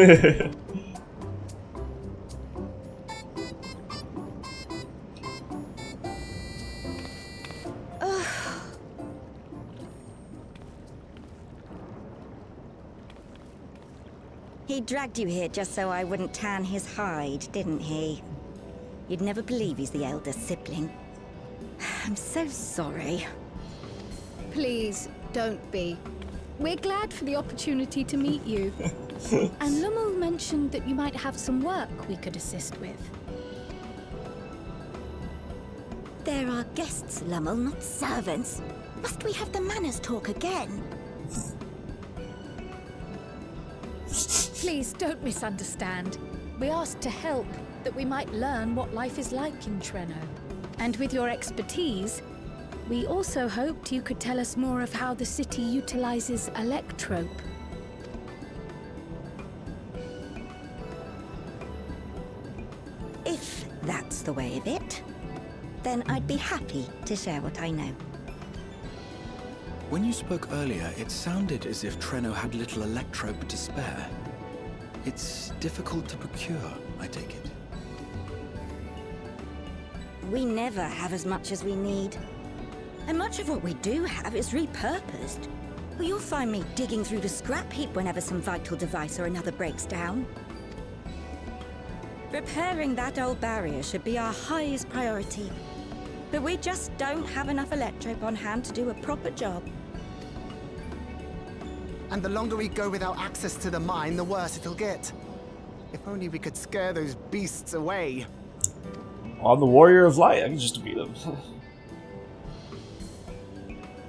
He dragged you here just so I wouldn't tan his hide, didn't he? You'd never believe he's the elder sibling. I'm so sorry. Please, don't be. We're glad for the opportunity to meet you. And Lummel mentioned that you might have some work we could assist with. There are guests, Lummel, not servants. Must we have the manners talk again? Please don't misunderstand. We asked to help, that we might learn what life is like in Treno. And with your expertise, we also hoped you could tell us more of how the city utilizes electrope. If that's the way of it, then I'd be happy to share what I know. When you spoke earlier, it sounded as if Treno had little electrope to spare. It's difficult to procure, I take it. We never have as much as we need. And much of what we do have is repurposed. Well, you'll find me digging through the scrap heap whenever some vital device or another breaks down. Repairing that old barrier should be our highest priority. But we just don't have enough electrope on hand to do a proper job. And the longer we go without access to the mine, the worse it'll get. If only we could scare those beasts away. I'm the Warrior of Light. I can just defeat them.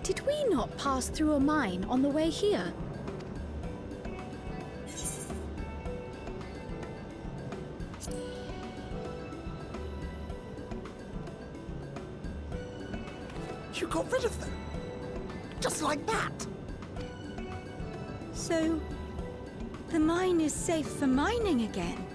Did we not pass through a mine on the way here? You got rid of them? Just like that? So, the mine is safe for mining again?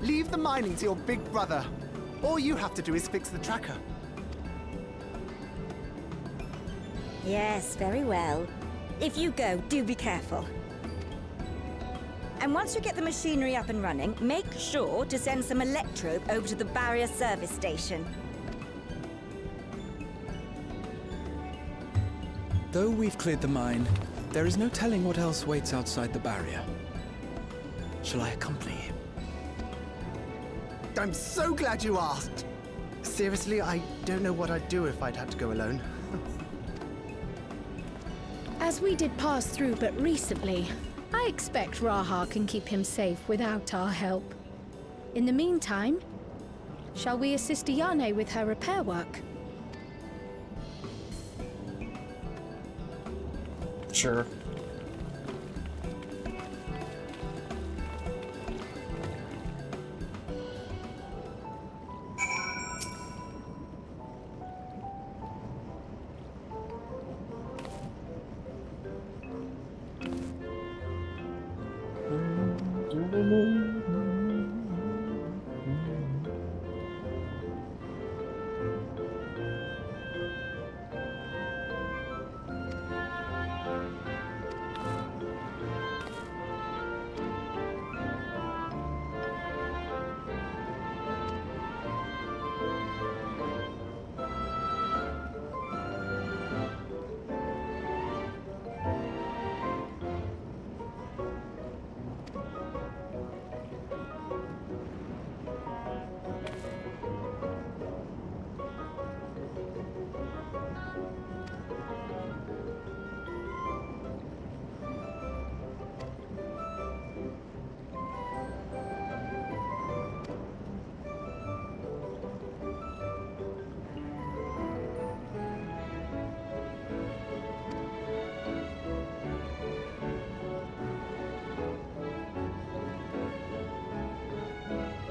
Leave the mining to your big brother. All you have to do is fix the tracker. Yes, very well. If you go, do be careful. And once you get the machinery up and running, make sure to send some electrobe over to the barrier service station. Though we've cleared the mine, there is no telling what else waits outside the barrier. Shall I accompany you? I'm so glad you asked. Seriously, I don't know what I'd do if I'd had to go alone. As we did pass through but recently, I expect Raha can keep him safe without our help. In the meantime, shall we assist Iyane with her repair work? Sure.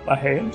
My hand?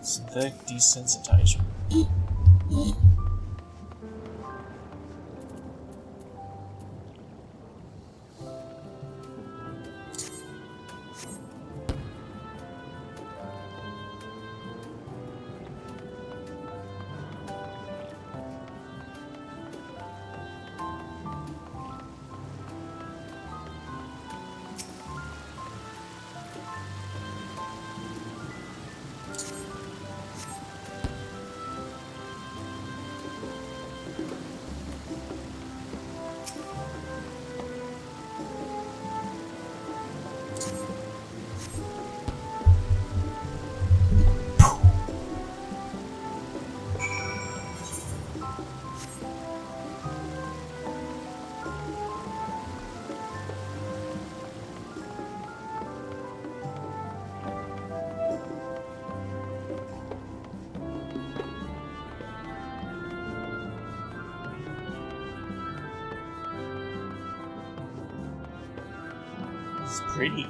Synthetic desensitizer. It's pretty.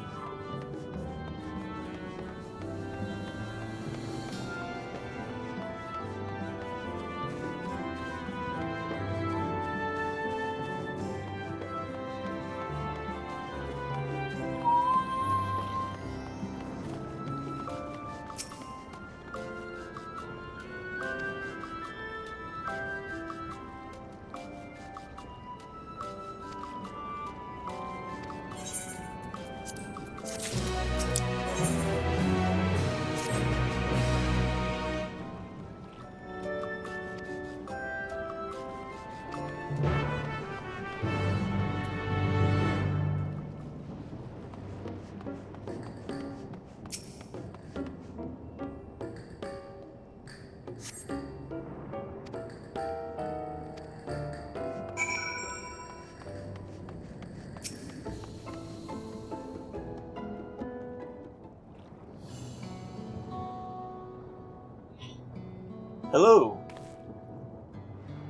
Hello.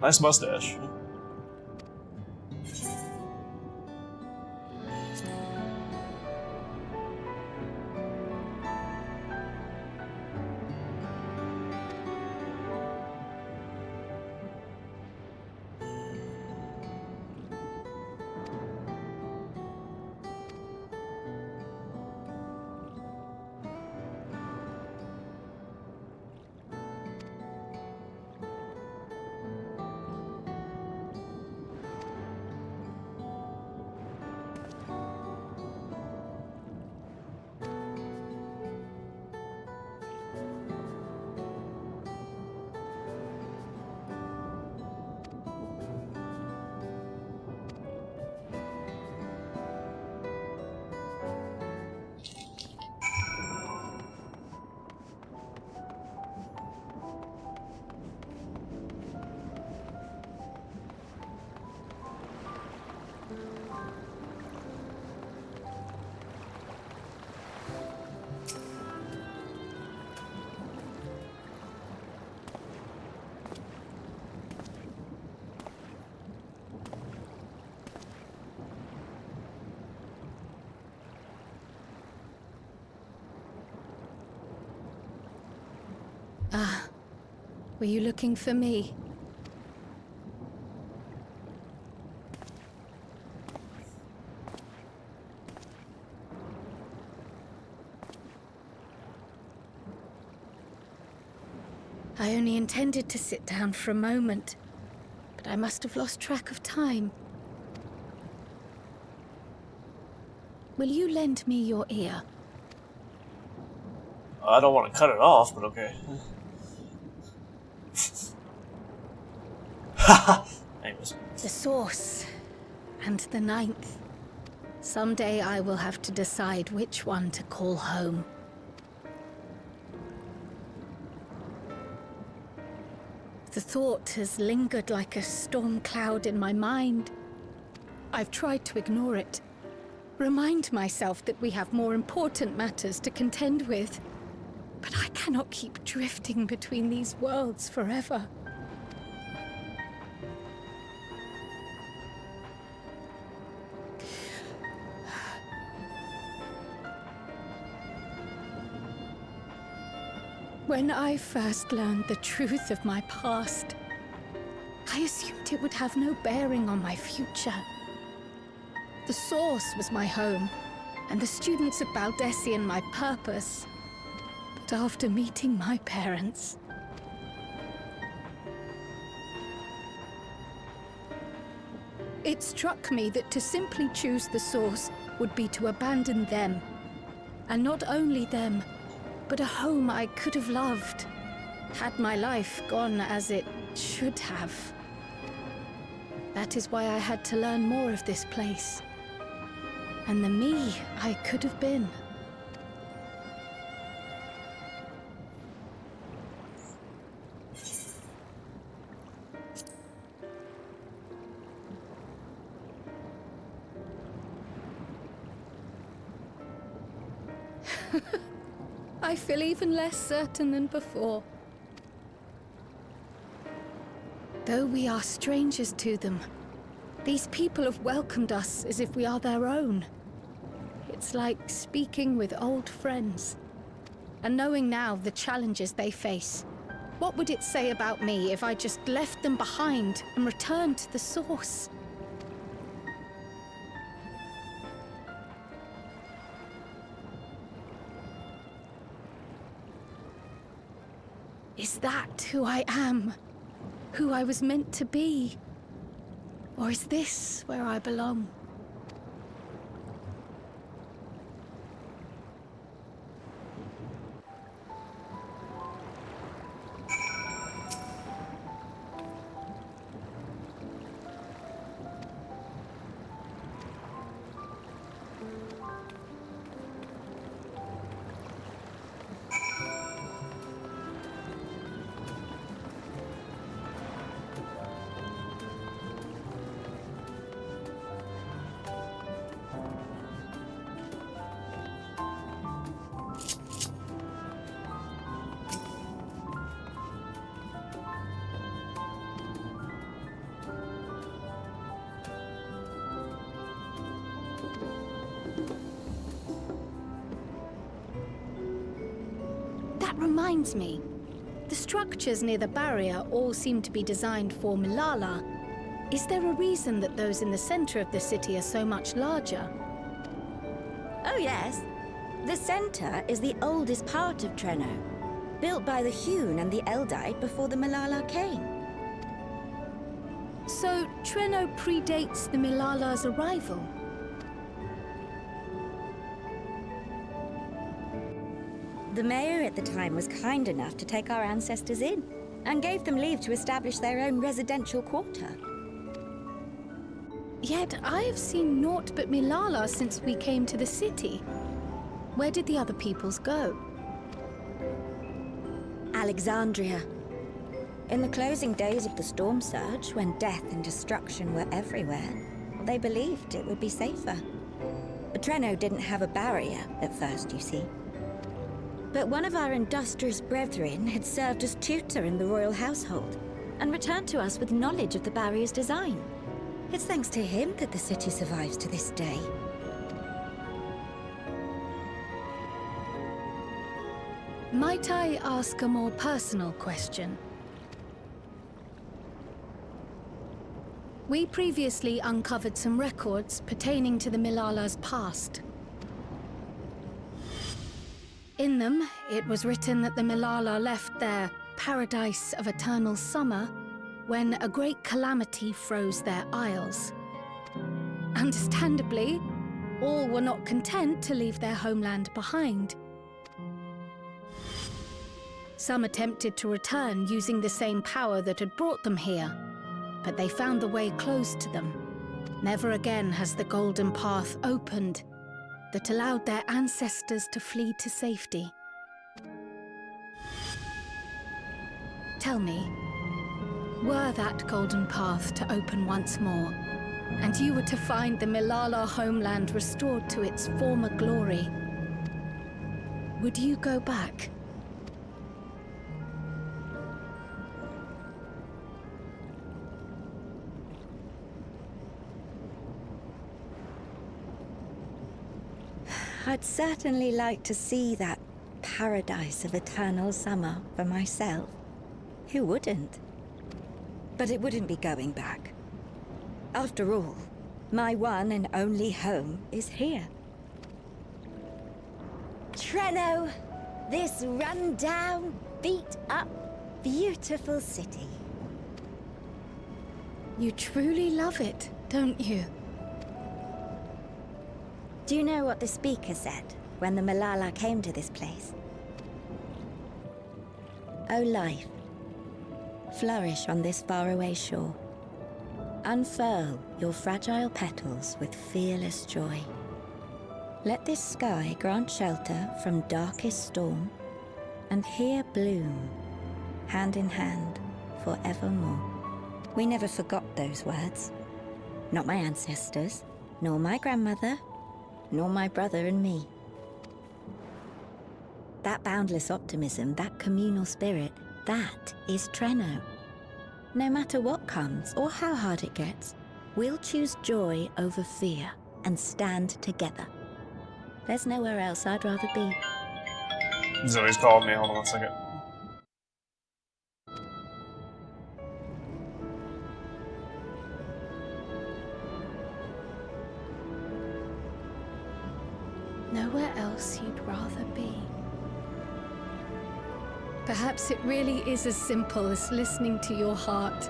Nice mustache. Ah, were you looking for me? I only intended to sit down for a moment, but I must have lost track of time. Will you lend me your ear? I don't want to cut it off, but okay. Anyways. The source and the ninth. Someday I will have to decide which one to call home. The thought has lingered like a storm cloud in my mind. I've tried to ignore it, remind myself that we have more important matters to contend with. But I cannot keep drifting between these worlds forever. When I first learned the truth of my past, I assumed it would have no bearing on my future. The Source was my home, and the students of Baldessian my purpose. But after meeting my parents, it struck me that to simply choose the Source would be to abandon them. And not only them, but a home I could have loved, had my life gone as it should have. That is why I had to learn more of this place, and the me I could have been. I feel even less certain than before. Though we are strangers to them, these people have welcomed us as if we are their own. It's like speaking with old friends. And knowing now the challenges they face, what would it say about me if I just left them behind and returned to the source? Is that who I am? Who I was meant to be? Or is this where I belong? That reminds me. The structures near the barrier all seem to be designed for Milala. Is there a reason that those in the center of the city are so much larger? Oh yes. The center is the oldest part of Treno, built by the Hewn and the Eldite before the Milala came. So Treno predates the Milala's arrival? The mayor at the time was kind enough to take our ancestors in, and gave them leave to establish their own residential quarter. Yet I have seen naught but Milala since we came to the city. Where did the other peoples go? Alexandria. In the closing days of the storm surge, when death and destruction were everywhere, they believed it would be safer. But Treno didn't have a barrier at first, you see. But one of our industrious brethren had served as tutor in the royal household, and returned to us with knowledge of the barrier's design. It's thanks to him that the city survives to this day. Might I ask a more personal question? We previously uncovered some records pertaining to the Milala's past. In them, it was written that the Milala left their paradise of eternal summer when a great calamity froze their isles. Understandably, all were not content to leave their homeland behind. Some attempted to return using the same power that had brought them here, but they found the way closed to them. Never again has the golden path opened that allowed their ancestors to flee to safety. Tell me, were that golden path to open once more, and you were to find the Milala homeland restored to its former glory, would you go back? I'd certainly like to see that paradise of eternal summer for myself. Who wouldn't? But it wouldn't be going back. After all, my one and only home is here. Treno, this run-down, beat-up, beautiful city. You truly love it, don't you? Do you know what the speaker said when the Milala came to this place? O life, flourish on this faraway shore. Unfurl your fragile petals with fearless joy. Let this sky grant shelter from darkest storm, and here bloom, hand in hand, forevermore. We never forgot those words. Not my ancestors, nor my grandmother, nor my brother and me. That boundless optimism, that communal spirit, that is Treno. No matter what comes or how hard it gets, we'll choose joy over fear and stand together. There's nowhere else I'd rather be. Zoe's called me. Hold on one second. Nowhere else you'd rather be. Perhaps it really is as simple as listening to your heart.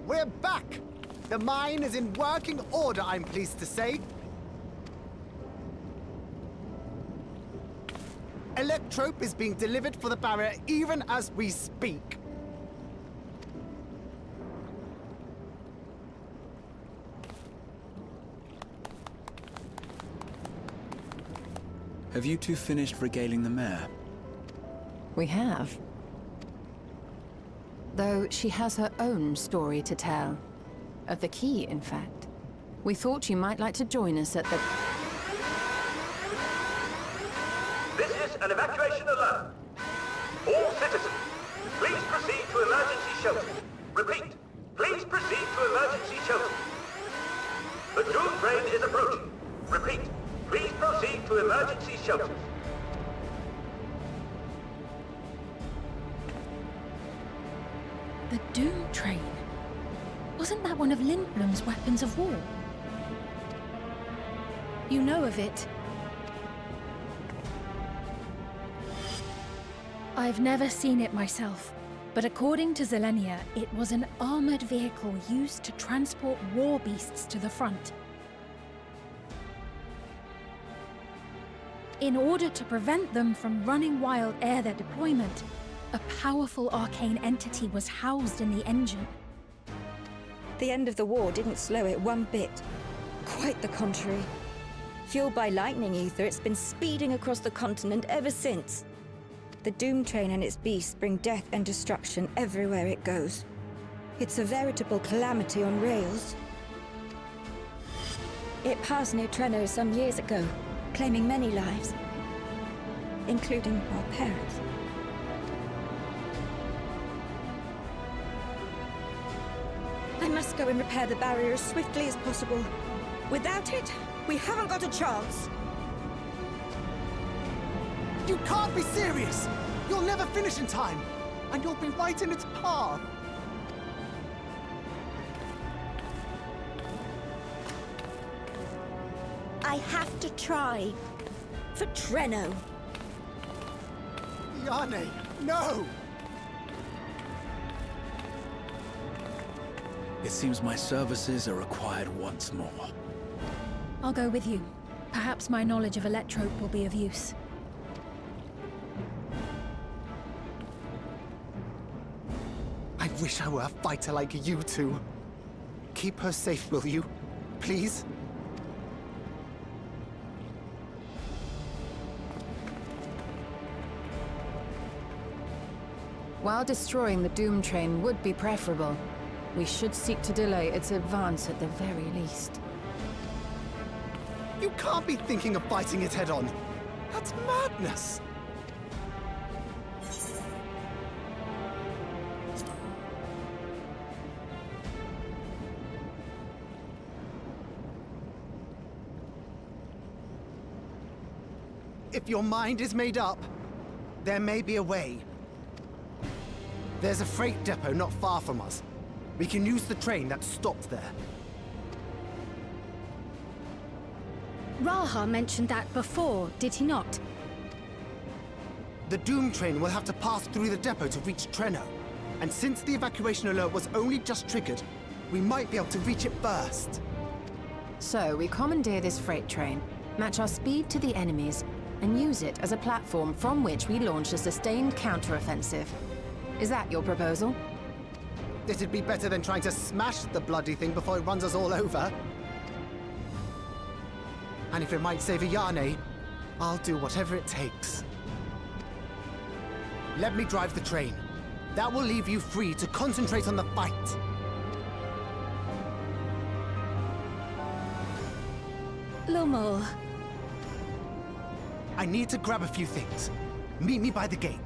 We're back! The mine is in working order, I'm pleased to say. Electrope is being delivered for the barrier even as we speak. Have you two finished regaling the mare? We have. Though she has her own story to tell. Of the key, in fact. We thought you might like to join us at the... This is an evacuation alert. All citizens, please proceed to emergency shelter. Repeat, please proceed to emergency shelter. The Doomtrain is approaching. Repeat, please proceed to emergency shelters. The Doomtrain? Wasn't that one of Lindblom's weapons of war? You know of it? I've never seen it myself, but according to Zelenia, it was an armored vehicle used to transport war beasts to the front. In order to prevent them from running wild ere their deployment, a powerful arcane entity was housed in the engine. The end of the war didn't slow it one bit. Quite the contrary. Fueled by lightning ether, it's been speeding across the continent ever since. The Doomtrain and its beasts bring death and destruction everywhere it goes. It's a veritable calamity on rails. It passed near Treno some years ago, claiming many lives, including our parents. I must go and repair the barrier as swiftly as possible. Without it, we haven't got a chance. You can't be serious! You'll never finish in time, and you'll be right in its path. I have to try. For Treno. Yane, no! It seems my services are required once more. I'll go with you. Perhaps my knowledge of Electrope will be of use. I wish I were a fighter like you two. Keep her safe, will you? Please? While destroying the Doomtrain would be preferable, we should seek to delay its advance at the very least. You can't be thinking of fighting it head-on. That's madness. If your mind is made up, there may be a way. There's a freight depot not far from us. We can use the train that stopped there. Raha mentioned that before, did he not? The Doomtrain will have to pass through the depot to reach Trenno. And since the evacuation alert was only just triggered, we might be able to reach it first. So we commandeer this freight train, match our speed to the enemy's, and use it as a platform from which we launch a sustained counteroffensive. Is that your proposal? It'd be better than trying to smash the bloody thing before it runs us all over. And if it might save Ayane, I'll do whatever it takes. Let me drive the train. That will leave you free to concentrate on the fight. Lumul. I need to grab a few things. Meet me by the gate.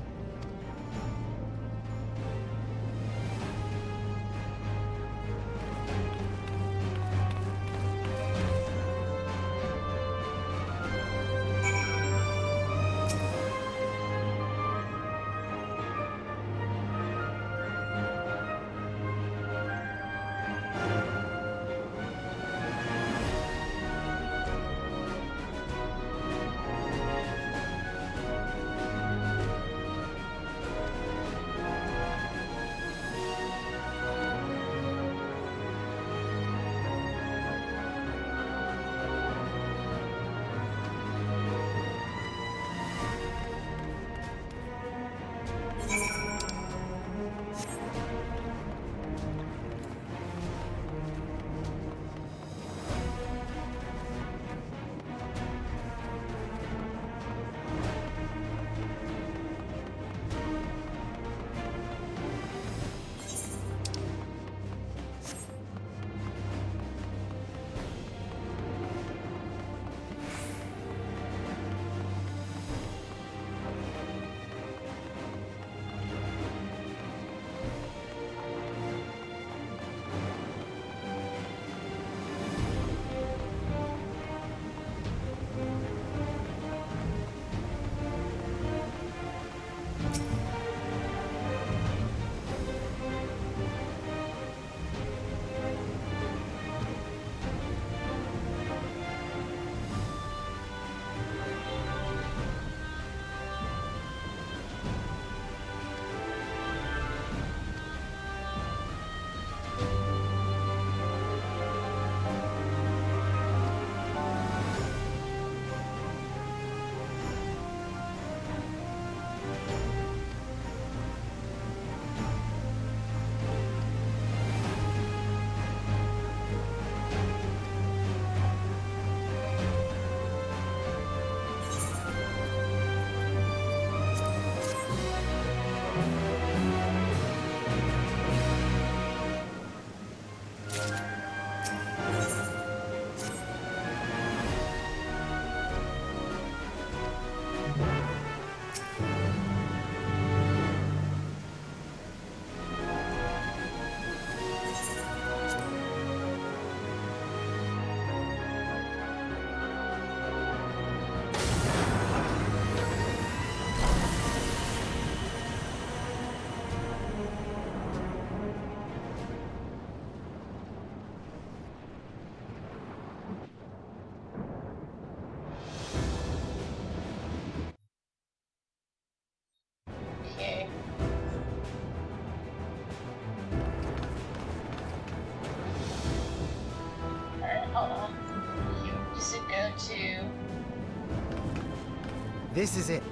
This is it.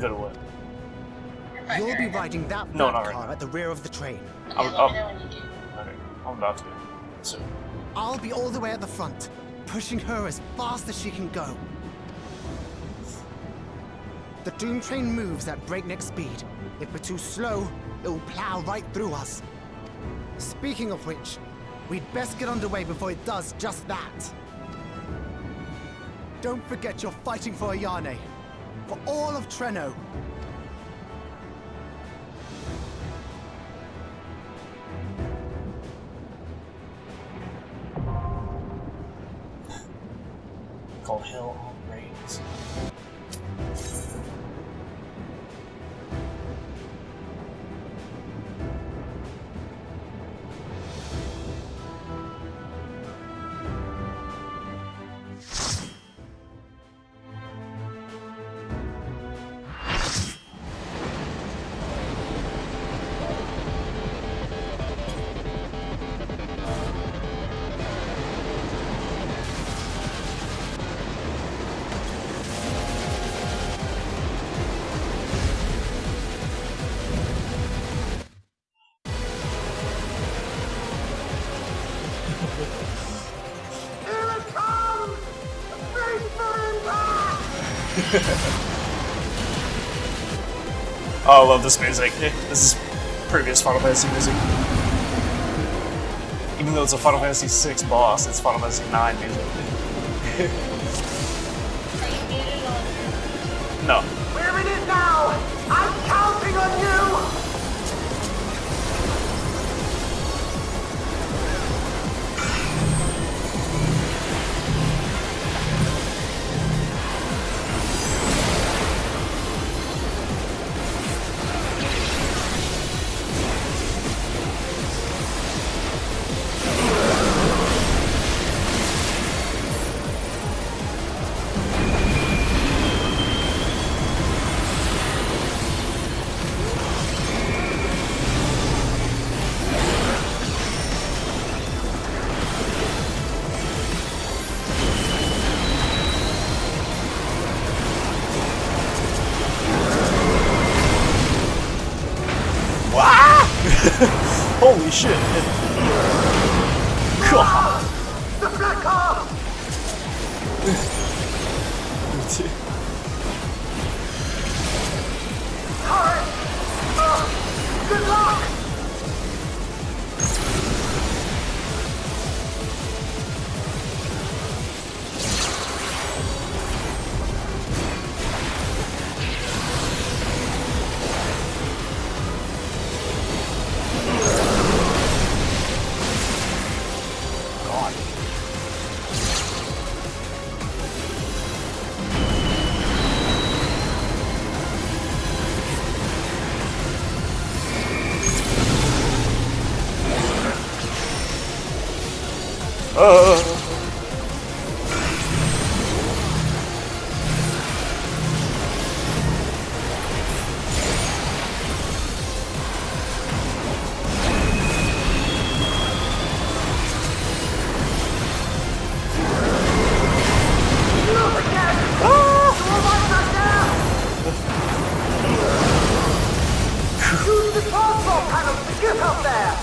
Go to what? You'll be riding that No, black not right car now. at the rear of the train. Okay, I'm about to. So, I'll be all the way at the front, pushing her as fast as she can go. The Doomtrain moves at breakneck speed. If we're too slow, it'll plow right through us. Speaking of which, we'd best get underway before it does just that. Don't forget you're fighting for Ayane. For all of Treno. Called Hell on Rails. Oh, I love this music. This is previous Final Fantasy music. Even though it's a Final Fantasy VI boss, it's Final Fantasy IX music. No. Where it is now! I'm counting on you! Holy shit! God. The flicker! Hurry! Good luck! Use the transfer panel to get up there!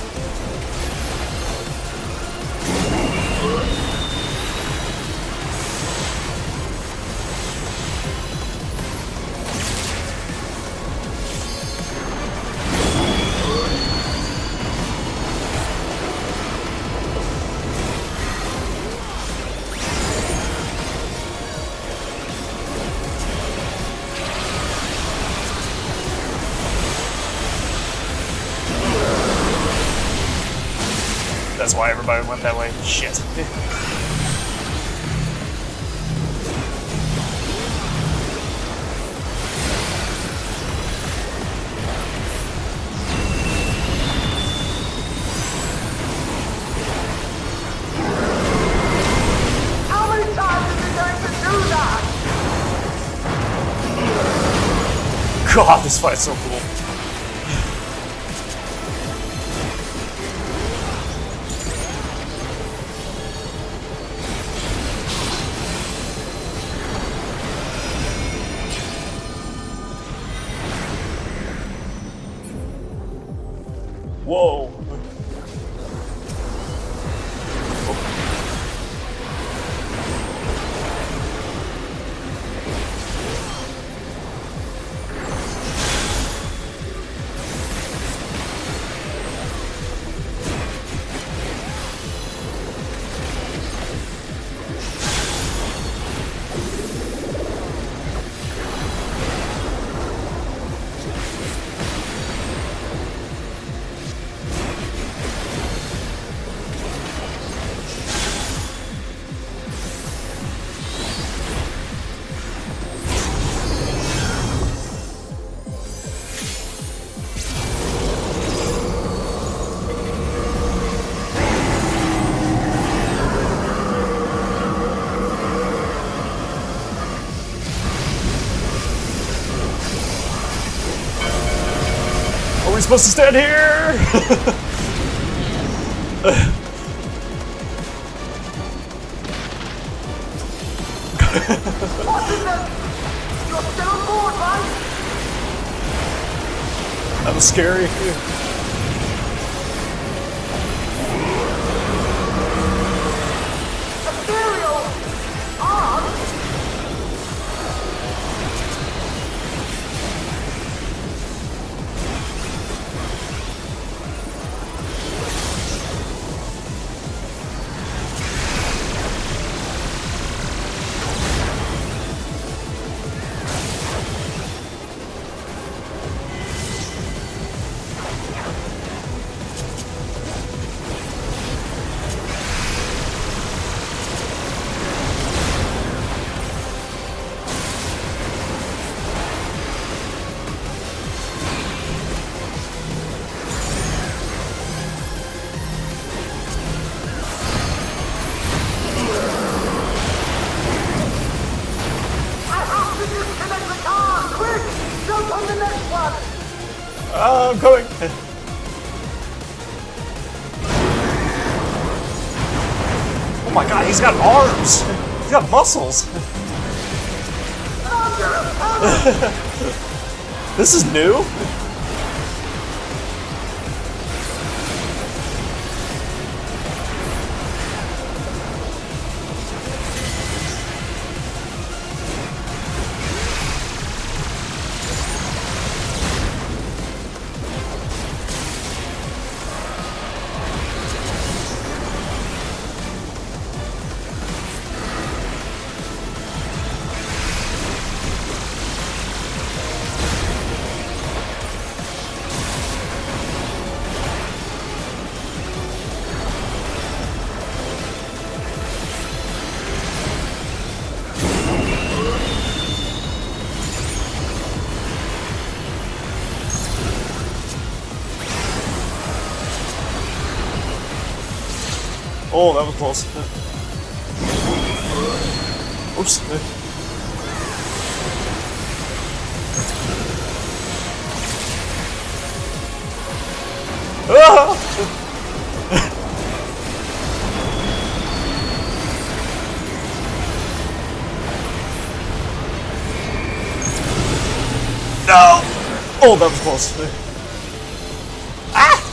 That's why everybody went that way. Shit. How many times is he going to do that? God, this fight's so cool. Whoa. we supposed to stand here? You're still on board, right? That was scary. Ethereal! On! I'm coming. Oh my god, he's got arms. He's got muscles. This is new. Oh, that was close. Oops. Ah! No! Oh, that was close. Ah!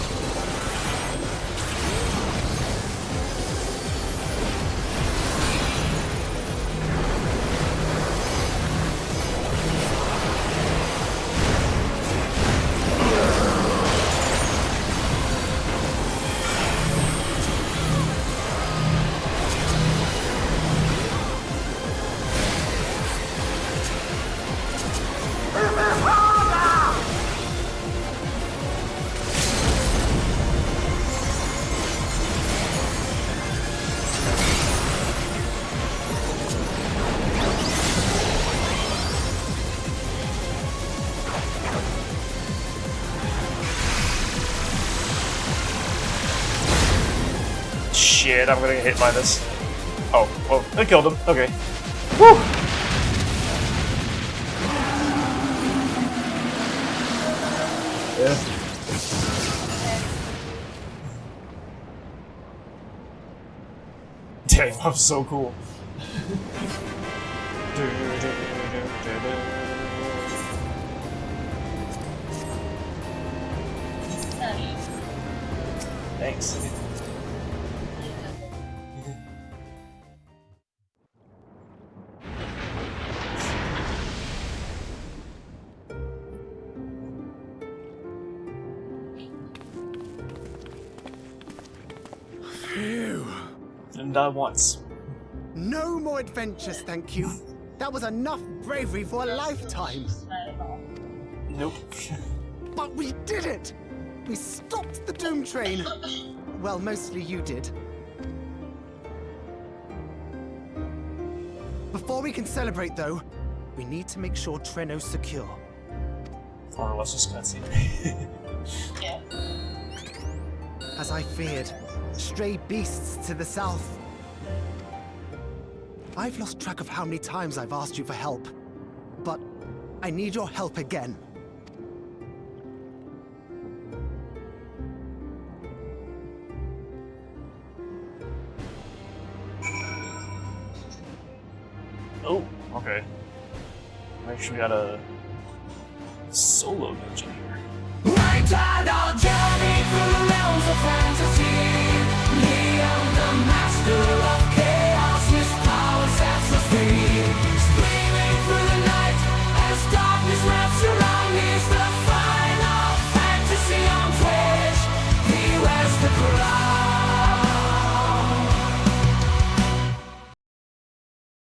Shit, I'm gonna get hit by this. Oh, well, I killed him. Okay. Woo! Yeah. Dang, that was so cool. Thanks. Phew. Didn't die once. No more adventures, thank you. That was enough bravery for a lifetime. Nope. But we did it! We stopped the Doomtrain. Well, mostly you did. Before we can celebrate, though, we need to make sure Treno's secure. Or let's just cutscene. Yeah. As I feared, stray beasts to the south. I've lost track of how many times I've asked you for help, but I need your help again. Oh, okay. I actually got a solo dungeon here. Night our journey through realms of fantasy. Leon, the master of chaos, his power sets us free.